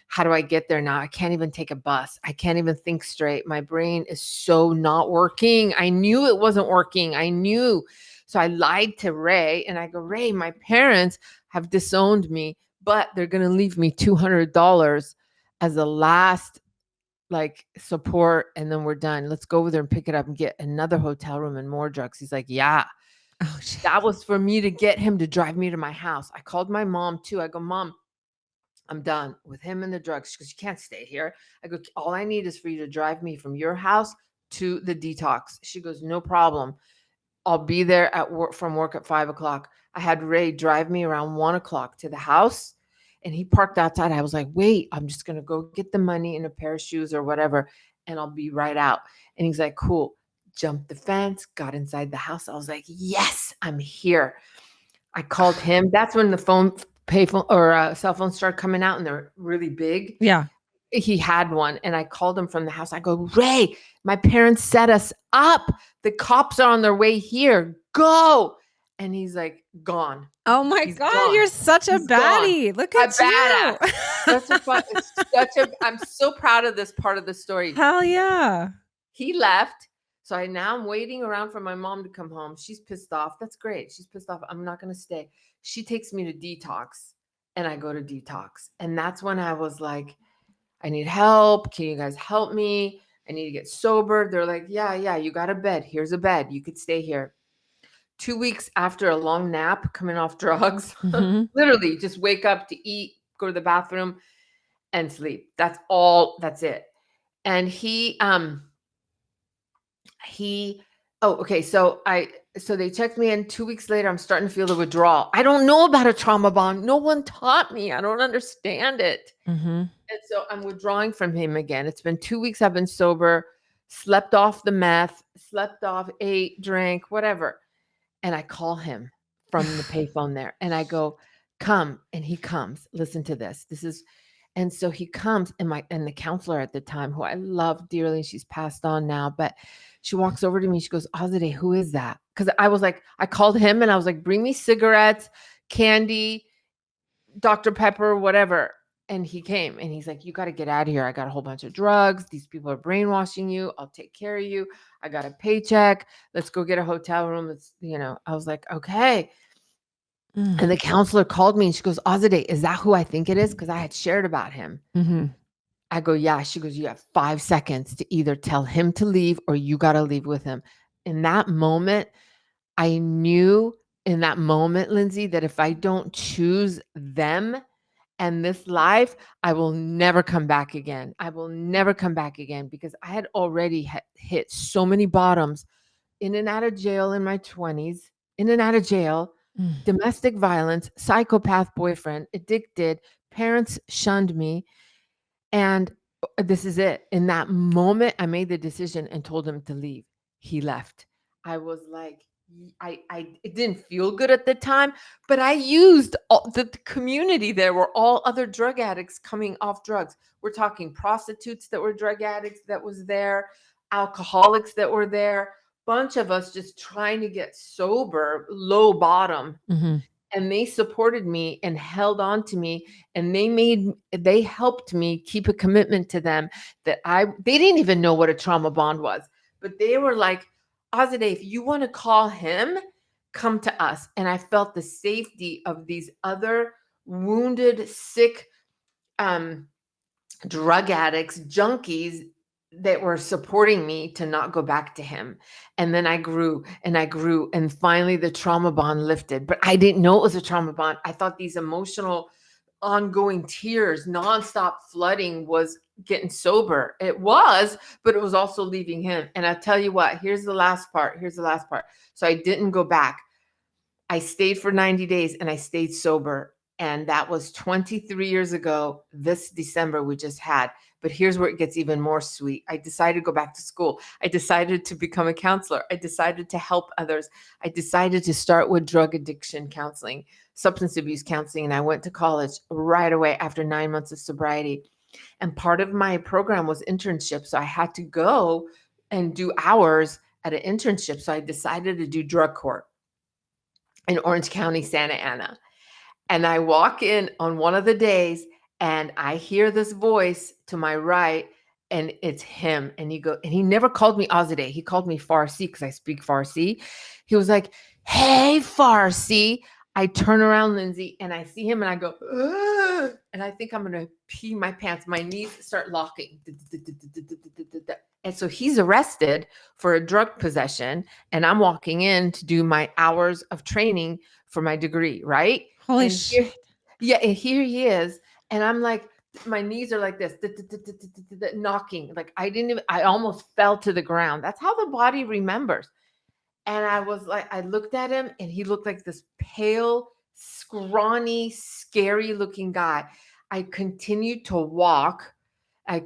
How do I get there now? I can't even take a bus. I can't even think straight. My brain is so not working. I knew it wasn't working. I knew. So I lied to Ray, and I go, Ray, my parents have disowned me, but they're going to leave me $200 as a last support, and then we're done. Let's go over there and pick it up and get another hotel room and more drugs. He's like, yeah. Oh, that was for me to get him to drive me to my house. I called my mom too. I go, Mom, I'm done with him and the drugs. She goes, you can't stay here. I go, all I need is for you to drive me from your house to the detox. She goes, no problem. I'll be there from work at 5:00. I had Ray drive me around 1:00 to the house, and he parked outside. I was like, wait, I'm just going to go get the money and a pair of shoes or whatever, and I'll be right out. And he's like, cool. Jumped the fence, got inside the house. I was like, yes, I'm here. I called him. That's when the payphone or cell phones started coming out, and they're really big. Yeah. He had one, and I called him from the house. I go, Ray, my parents set us up. The cops are on their way here. Go. And he's like, gone. Oh my God, gone. You're such a baddie. Look at you. That's a fun. I'm so proud of this part of the story. Hell yeah. He left. So I'm waiting around for my mom to come home. She's pissed off. That's great. She's pissed off. I'm not going to stay. She takes me to detox, and I go to detox. And that's when I was like, I need help. Can you guys help me? I need to get sober. They're like, yeah, you got a bed. Here's a bed. You could stay here. 2 weeks after a long nap, coming off drugs, literally just wake up to eat, go to the bathroom, and sleep. That's it. And so they checked me in. 2 weeks later, I'm starting to feel the withdrawal. I don't know about a trauma bond. No one taught me. I don't understand it. And so I'm withdrawing from him again. It's been 2 weeks I've been sober, slept off the meth, ate, drank, whatever. And I call him from the payphone there, and I go, come. And he comes. Listen to this. And so he comes, and the counselor at the time, who I love dearly, she's passed on now, but she walks over to me. She goes, Azadeh, who is that? Because I was like, I called him and I was like, bring me cigarettes, candy, Dr. Pepper, whatever. And he came, and he's like, you got to get out of here. I got a whole bunch of drugs. These people are brainwashing you. I'll take care of you. I got a paycheck. Let's go get a hotel room. I was like, okay. And the counselor called me, and she goes, Azadeh, is that who I think it is? Because I had shared about him. I go, yeah. She goes, you have 5 seconds to either tell him to leave or you got to leave with him. In that moment, I knew Lindsay, that if I don't choose them and this life, I will never come back again. Because I had already hit so many bottoms, in and out of jail in my 20s, domestic violence, psychopath boyfriend, addicted, parents shunned me. And this is it. In that moment, I made the decision and told him to leave. He left. I was like, it didn't feel good at the time, but I used the community. There were all other drug addicts coming off drugs. We're talking prostitutes that were drug addicts that was there, alcoholics that were there, bunch of us just trying to get sober, low bottom. And they supported me and held on to me, and they helped me keep a commitment to them that they didn't even know what a trauma bond was, but they were like, Azadeh, if you want to call him, come to us. And I felt the safety of these other wounded, sick, drug addicts, junkies that were supporting me to not go back to him. And then I grew and I grew. And finally the trauma bond lifted. But I didn't know it was a trauma bond. I thought these emotional, ongoing tears, nonstop flooding was getting sober. It was, but it was also leaving him. And I tell you what, here's the last part. So I didn't go back. I stayed for 90 days and I stayed sober. And that was 23 years ago, this December we just had. But here's where it gets even more sweet. I decided to go back to school. I decided to become a counselor. I decided to help others. I decided to start with drug addiction counseling, substance abuse counseling. And I went to college right away after 9 months of sobriety. And part of my program was internship. So I had to go and do hours at an internship. So I decided to do drug court in Orange County, Santa Ana. And I walk in on one of the days and I hear this voice to my right and it's him. And he never called me Azadeh. He called me Farsi because I speak Farsi. He was like, "Hey, Farsi." I turn around, Lindsay, and I see him and I go, "Ugh," and I think I'm going to pee my pants. My knees start locking. And so he's arrested for a drug possession. And I'm walking in to do my hours of training for my degree, right? Holy shit. And here he is. And I'm like, my knees are like this, knocking. Like I almost fell to the ground. That's how the body remembers. And I was like, I looked at him and he looked like this pale, scrawny, scary looking guy. I continued to walk. I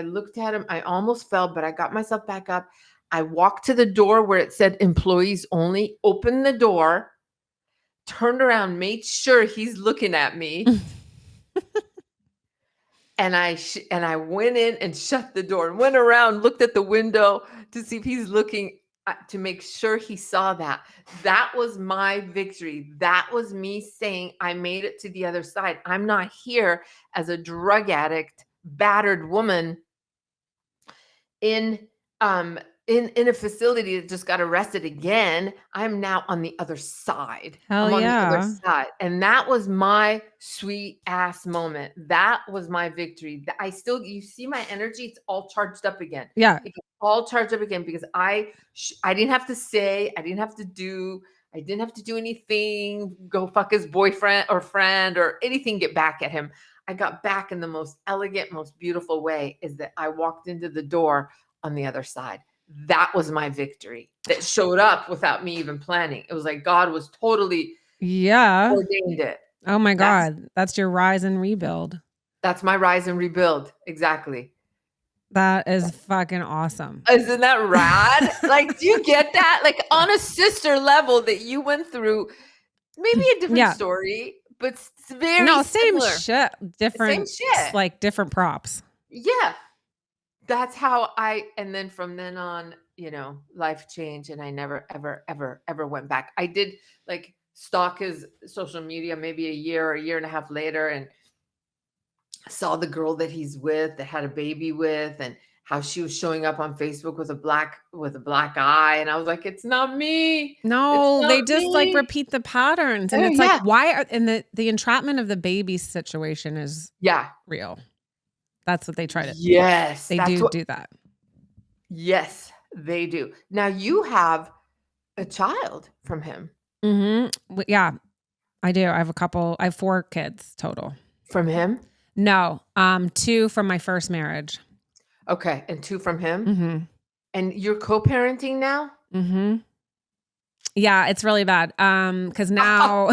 looked at him. I almost fell, but I got myself back up. I walked to the door where it said employees only, opened the door, turned around, made sure he's looking at me. And I went in and shut the door and went around, looked at the window to see if he's looking, to make sure he saw that. That was my victory. That was me saying I made it to the other side. I'm not here as a drug addict, battered woman in a facility that just got arrested again. I'm now on the other side. Hell I'm yeah. on the other side. And that was my sweet ass moment. That was my victory. You see my energy, it's all charged up again. Yeah. It's all charged up again because I didn't have to say, I didn't have to do anything, go fuck his boyfriend or friend or anything, get back at him. I got back in the most elegant, most beautiful way, is that I walked into the door on the other side. That was my victory that showed up without me even planning. It was like God was totally ordained it. Oh my God. That's your rise and rebuild. That's my rise and rebuild. Exactly. That is fucking awesome. Isn't that rad? Like, do you get that? Like on a sister level that you went through, maybe a different story, but it's very same similar. shit. Different, like different props. Yeah. That's how and then from then on, life changed and I never, ever, ever, ever went back. I did like stalk his social media maybe a year and a half later and saw the girl that he's with, that had a baby with, and how she was showing up on Facebook with a black eye. And I was like, it's not me. No, they just like repeat the patterns. And it's like, why the entrapment of the baby situation is real. That's what they try to. Yes. They do that. Yes, they do. Now you have a child from him. Mm-hmm. Yeah, I do. I have 4 kids total. From him? No, 2 from my first marriage. Okay. And 2 from him? Mm-hmm. And you're co-parenting now? Mm-hmm. Yeah, it's really bad. Because now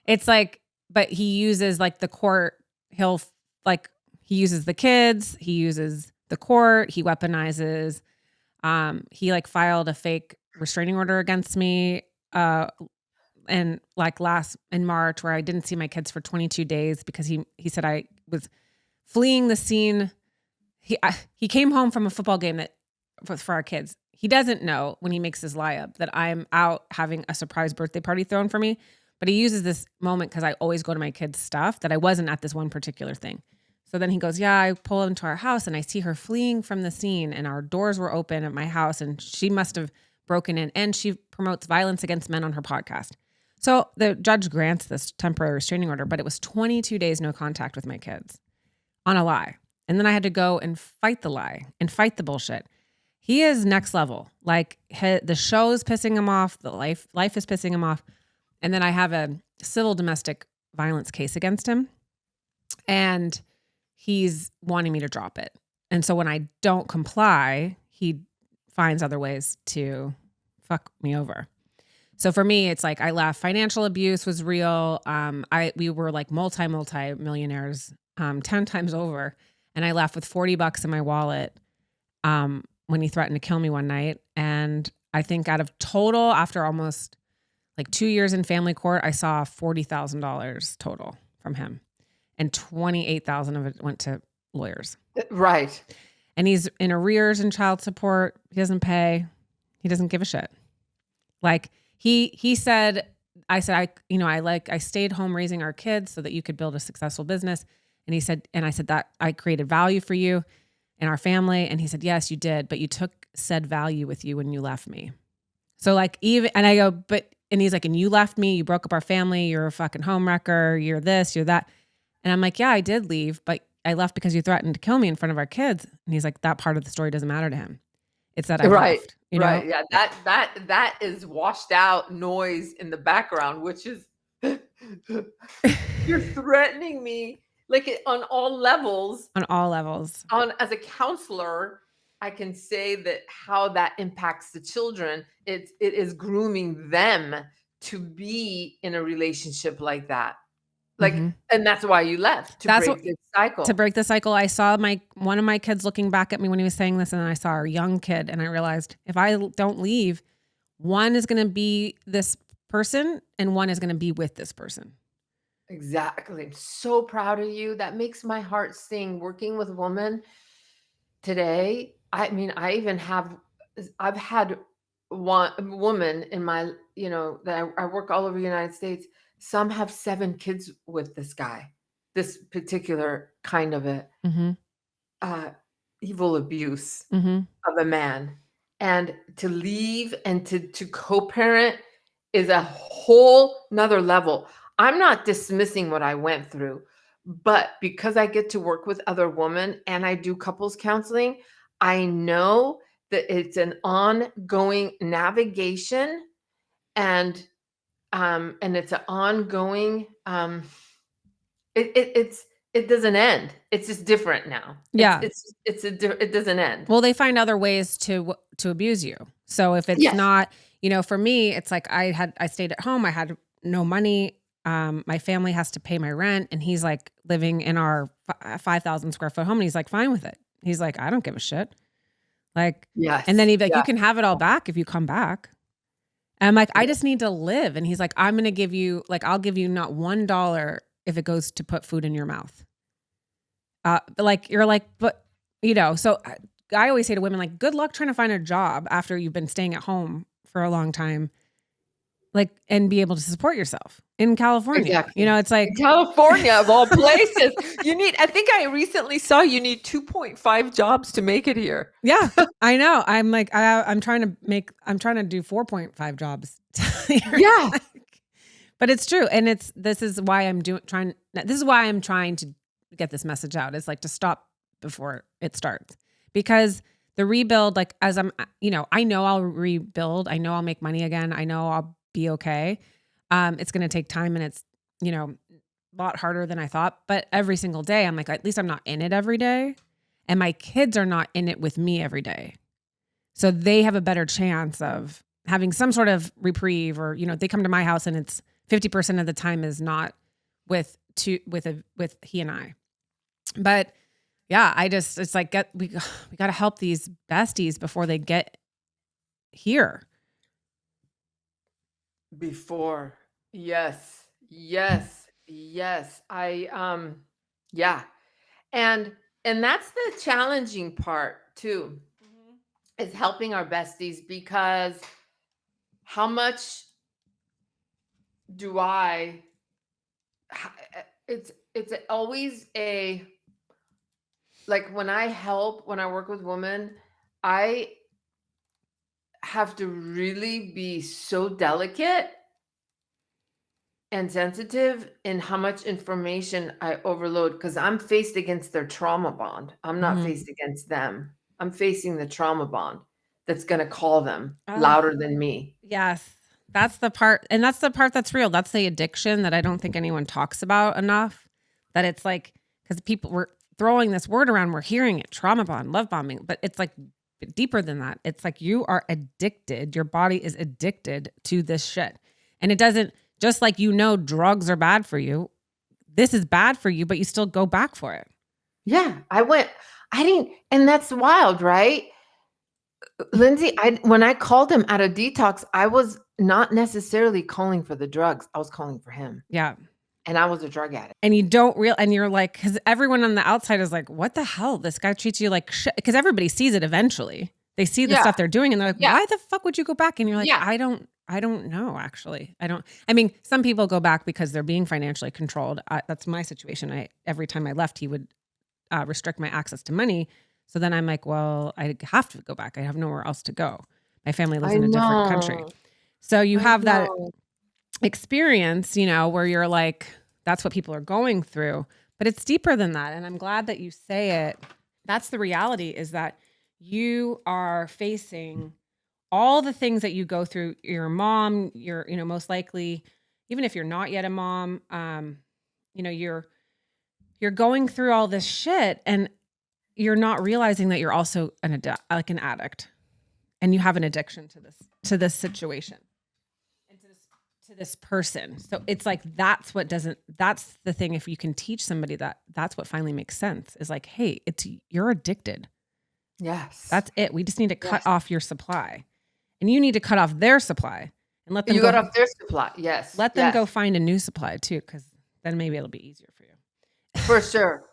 it's like, but he uses like the court. He uses the kids, he uses the court, he weaponizes. He like filed a fake restraining order against me and like in March, where I didn't see my kids for 22 days because he said I was fleeing the scene. He came home from a football game for our kids. He doesn't know, when he makes his lie up, that I'm out having a surprise birthday party thrown for me. But he uses this moment because I always go to my kids' stuff, that I wasn't at this one particular thing. So then he goes, yeah, I pull into our house and I see her fleeing from the scene and our doors were open at my house and she must have broken in, and she promotes violence against men on her podcast. So the judge grants this temporary restraining order, but it was 22 days no contact with my kids on a lie. And then I had to go and fight the lie and fight the bullshit. He is next level. Like the show's pissing him off. The life is pissing him off. And then I have a civil domestic violence case against him. And he's wanting me to drop it. And so when I don't comply, he finds other ways to fuck me over. So for me, it's like I left. Financial abuse was real. We were like multi-millionaires 10 times over. And I left with $40 in my wallet when he threatened to kill me one night. And I think out of total, after almost like 2 years in family court, I saw $40,000 total from him. And $28,000 of it went to lawyers. Right. And he's in arrears in child support. He doesn't pay. He doesn't give a shit. Like he said, I stayed home raising our kids so that you could build a successful business. And he said, and I said that I created value for you and our family. And he said, yes, you did, but you took said value with you when you left me. So like and I go, and he's like, and you left me, you broke up our family. You're a fucking homewrecker. You're this, you're that. And I'm like, yeah, I did leave, but I left because you threatened to kill me in front of our kids. And he's like, that part of the story doesn't matter to him. It's that I left. You know? Right. Yeah. That is washed out noise in the background, which is you're threatening me like on all levels. On all levels. As a counselor, I can say that how that impacts the children. It is grooming them to be in a relationship like that. Like, and that's why you left, to break this cycle. To break the cycle. I saw one of my kids looking back at me when he was saying this, and then I saw our young kid, and I realized if I don't leave, one is going to be this person, and one is going to be with this person. Exactly. I'm so proud of you. That makes my heart sing. Working with women today. I mean, I've had one woman in my, that I work all over the United States. Some have 7 kids with this guy, this particular kind of evil abuse of a man. And to leave and to co-parent is a whole nother level. I'm not dismissing what I went through, but because I get to work with other women and I do couples counseling, I know that it's an ongoing navigation and it's an ongoing, it doesn't end. It's just different now. Yeah. It doesn't end. Well, they find other ways to abuse you. So if it's not, for me, it's like I stayed at home. I had no money. My family has to pay my rent, and he's like living in our 5,000 square foot home. And he's like, fine with it. He's like, I don't give a shit. Like, yes. And then he's like, you can have it all back if you come back. And I'm like, I just need to live. And he's like, I'm going to give you, I'll give you not $1 if it goes to put food in your mouth. So I always say to women, like, good luck trying to find a job after you've been staying at home for a long time, and be able to support yourself in California. Exactly. It's like in California of all places. I think I recently saw you need 2.5 jobs to make it here. Yeah, I know. I'm like, I'm trying to do 4.5 jobs. Yeah. But it's true. And this is why I'm trying to get this message out. It's like to stop before it starts, because the rebuild, as I'm, I know I'll rebuild. I know I'll make money again. I know I'll be okay. It's going to take time, and it's, a lot harder than I thought, but every single day I'm like, at least I'm not in it every day. And my kids are not in it with me every day. So they have a better chance of having some sort of reprieve, or, they come to my house and it's 50% of the time is not with he and I. But yeah, it's like, we got to help these besties before they get here. Before. Yes. I, yeah. And that's the challenging part too, is helping our besties, because how much it's always like when I work with women, I have to really be so delicate and sensitive in how much information I overload because I'm faced against their trauma bond. I'm not Mhm. faced against them. I'm facing the trauma bond that's going to call them Oh, louder than me. yes. That's the part, and that's the part that's real. That's the addiction that I don't think anyone talks about enough. That it's like, because people were throwing this word around, we're hearing it, trauma bond, love bombing, but it's like deeper than that. It's like you are addicted. Your body is addicted to this shit. And it doesn't, just like drugs are bad for you, this is bad for you, but you still go back for it. Yeah, I didn't, and that's wild, right? Lindsay, when I called him out of detox, I was not necessarily calling for the drugs. I was calling for him. Yeah. And I was a drug addict. And you don't and you're like, because everyone on the outside is like, what the hell? This guy treats you like shit. Because everybody sees it eventually. They see the stuff they're doing and they're like, Yeah. why the fuck would you go back? And you're like, Yeah. I don't know, actually. I mean, some people go back because they're being financially controlled. That's my situation. Every time I left, he would restrict my access to money. So then I'm like, well, I have to go back. I have nowhere else to go. My family lives in a different country. So you have that experience, where you're like, that's what people are going through, but it's deeper than that. And I'm glad that you say it. That's the reality, is that you are facing all the things that you go through. Your mom, you're, most likely, even if you're not yet a mom, you're going through all this shit and you're not realizing that you're also an addict, and you have an addiction to this situation and to this person. So it's like, that's the thing. If you can teach somebody that's what finally makes sense, is like, hey, you're addicted. Yes. That's it. We just need to cut off your supply, and you need to cut off their supply and let them cut off their supply. Yes. Let them go find a new supply too, because then maybe it'll be easier for you. For sure.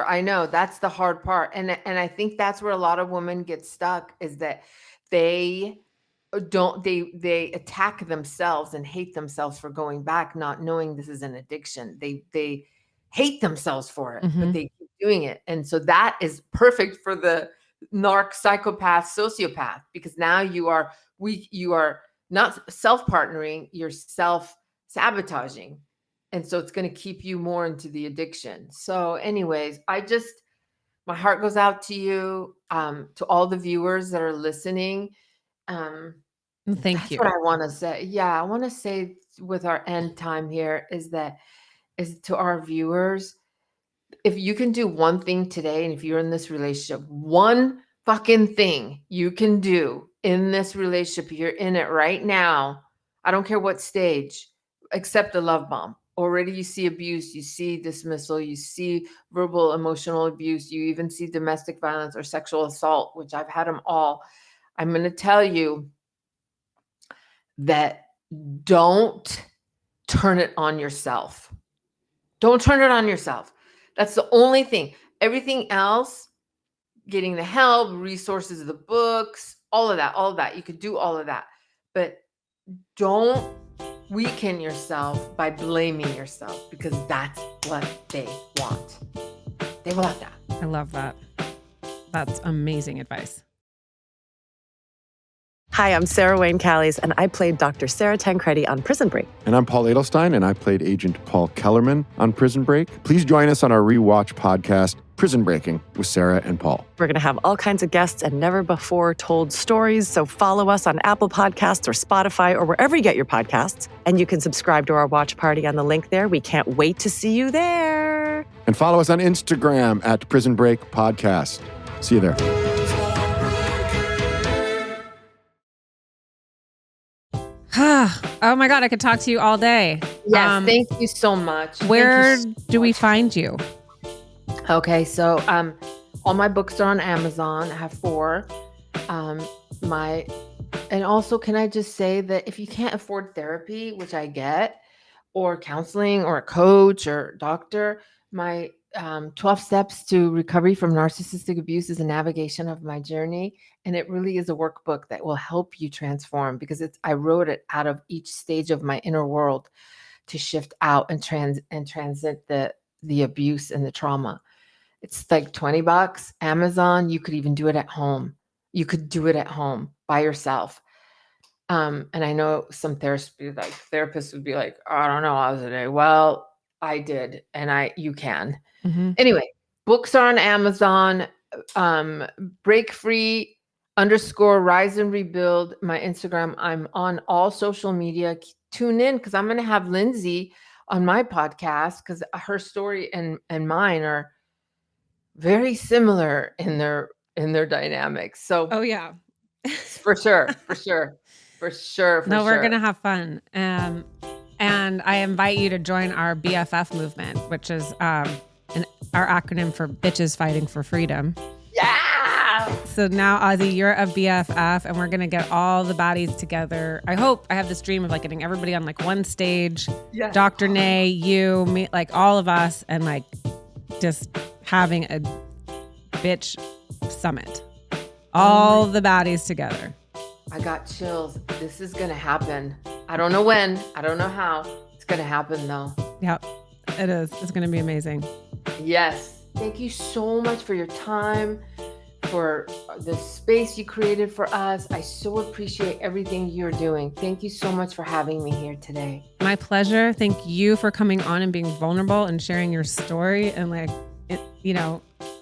I know that's the hard part. And I think that's where a lot of women get stuck, is that they attack themselves and hate themselves for going back, not knowing this is an addiction. They hate themselves for it, but they keep doing it. And so that is perfect for the narc, psychopath, sociopath, because now you are not self-partnering, you're self-sabotaging. And so it's going to keep you more into the addiction. So anyways, my heart goes out to you, to all the viewers that are listening. Thank that's you. what I want to say. Yeah, I want to say with our end time here is to our viewers, if you can do one thing today, and if you're in this relationship, one fucking thing you can do in this relationship, you're in it right now, I don't care what stage, accept the love bomb. Already you see abuse, you see dismissal, you see verbal, emotional abuse, you even see domestic violence or sexual assault, which I've had them all. I'm going to tell you that don't turn it on yourself. Don't turn it on yourself. That's the only thing. Everything else, getting the help, resources, the books, all of that. You could do all of that. But don't weaken yourself by blaming yourself, because that's what they want. They want that. I love that. That's amazing advice. Hi, I'm Sarah Wayne Callies, and I played Dr. Sarah Tancredi on Prison Break. And I'm Paul Edelstein, and I played Agent Paul Kellerman on Prison Break. Please join us on our rewatch podcast, Prison Breaking, with Sarah and Paul. We're going to have all kinds of guests and never-before-told stories, so follow us on Apple Podcasts or Spotify or wherever you get your podcasts. And you can subscribe to our watch party on the link there. We can't wait to see you there. And follow us on Instagram at Prison Break Podcast. See you there. Oh my God, I could talk to you all day. Yes, thank you so much. Where do we find you? Okay, so all my books are on Amazon. I have 4. And also, can I just say that if you can't afford therapy, which I get, or counseling or a coach or doctor, my 12 Steps to Recovery from Narcissistic Abuse is a navigation of my journey. And it really is a workbook that will help you transform, because I wrote it out of each stage of my inner world to shift out and transit the abuse and the trauma. It's like $20. Amazon, you could even do it at home. You could do it at home by yourself. And I know some therapists would be like, I don't know, Azadeh. Well, I did, and you can. Mm-hmm. Anyway, books are on Amazon. Break free _ rise and rebuild. My Instagram. I'm on all social media. Tune in because I'm going to have Lindsay on my podcast because her story and mine are very similar in their dynamics. So, Oh yeah, for sure. No, we're gonna have fun. And I invite you to join our BFF movement, which is our acronym for Bitches Fighting for Freedom. Yeah. So now, Ozzy, you're a BFF, and we're gonna get all the baddies together. I have this dream of like getting everybody on like one stage. Yeah. Dr. Nay, you, me, like all of us, and like just having a bitch summit. All the baddies together. I got chills. This is going to happen. I don't know when. I don't know how. It's going to happen though. Yep, it is. It's going to be amazing. Yes. Thank you so much for your time, for the space you created for us. I so appreciate everything you're doing. Thank you so much for having me here today. My pleasure. Thank you for coming on and being vulnerable and sharing your story and like,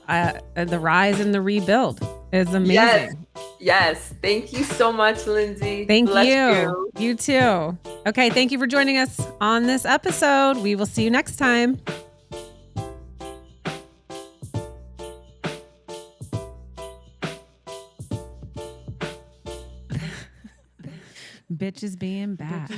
the rise and the rebuild is amazing. Yes. Thank you so much, Lindsay. Thank Bless you. You too. Okay. Thank you for joining us on this episode. We will see you next time. Bitches being bad.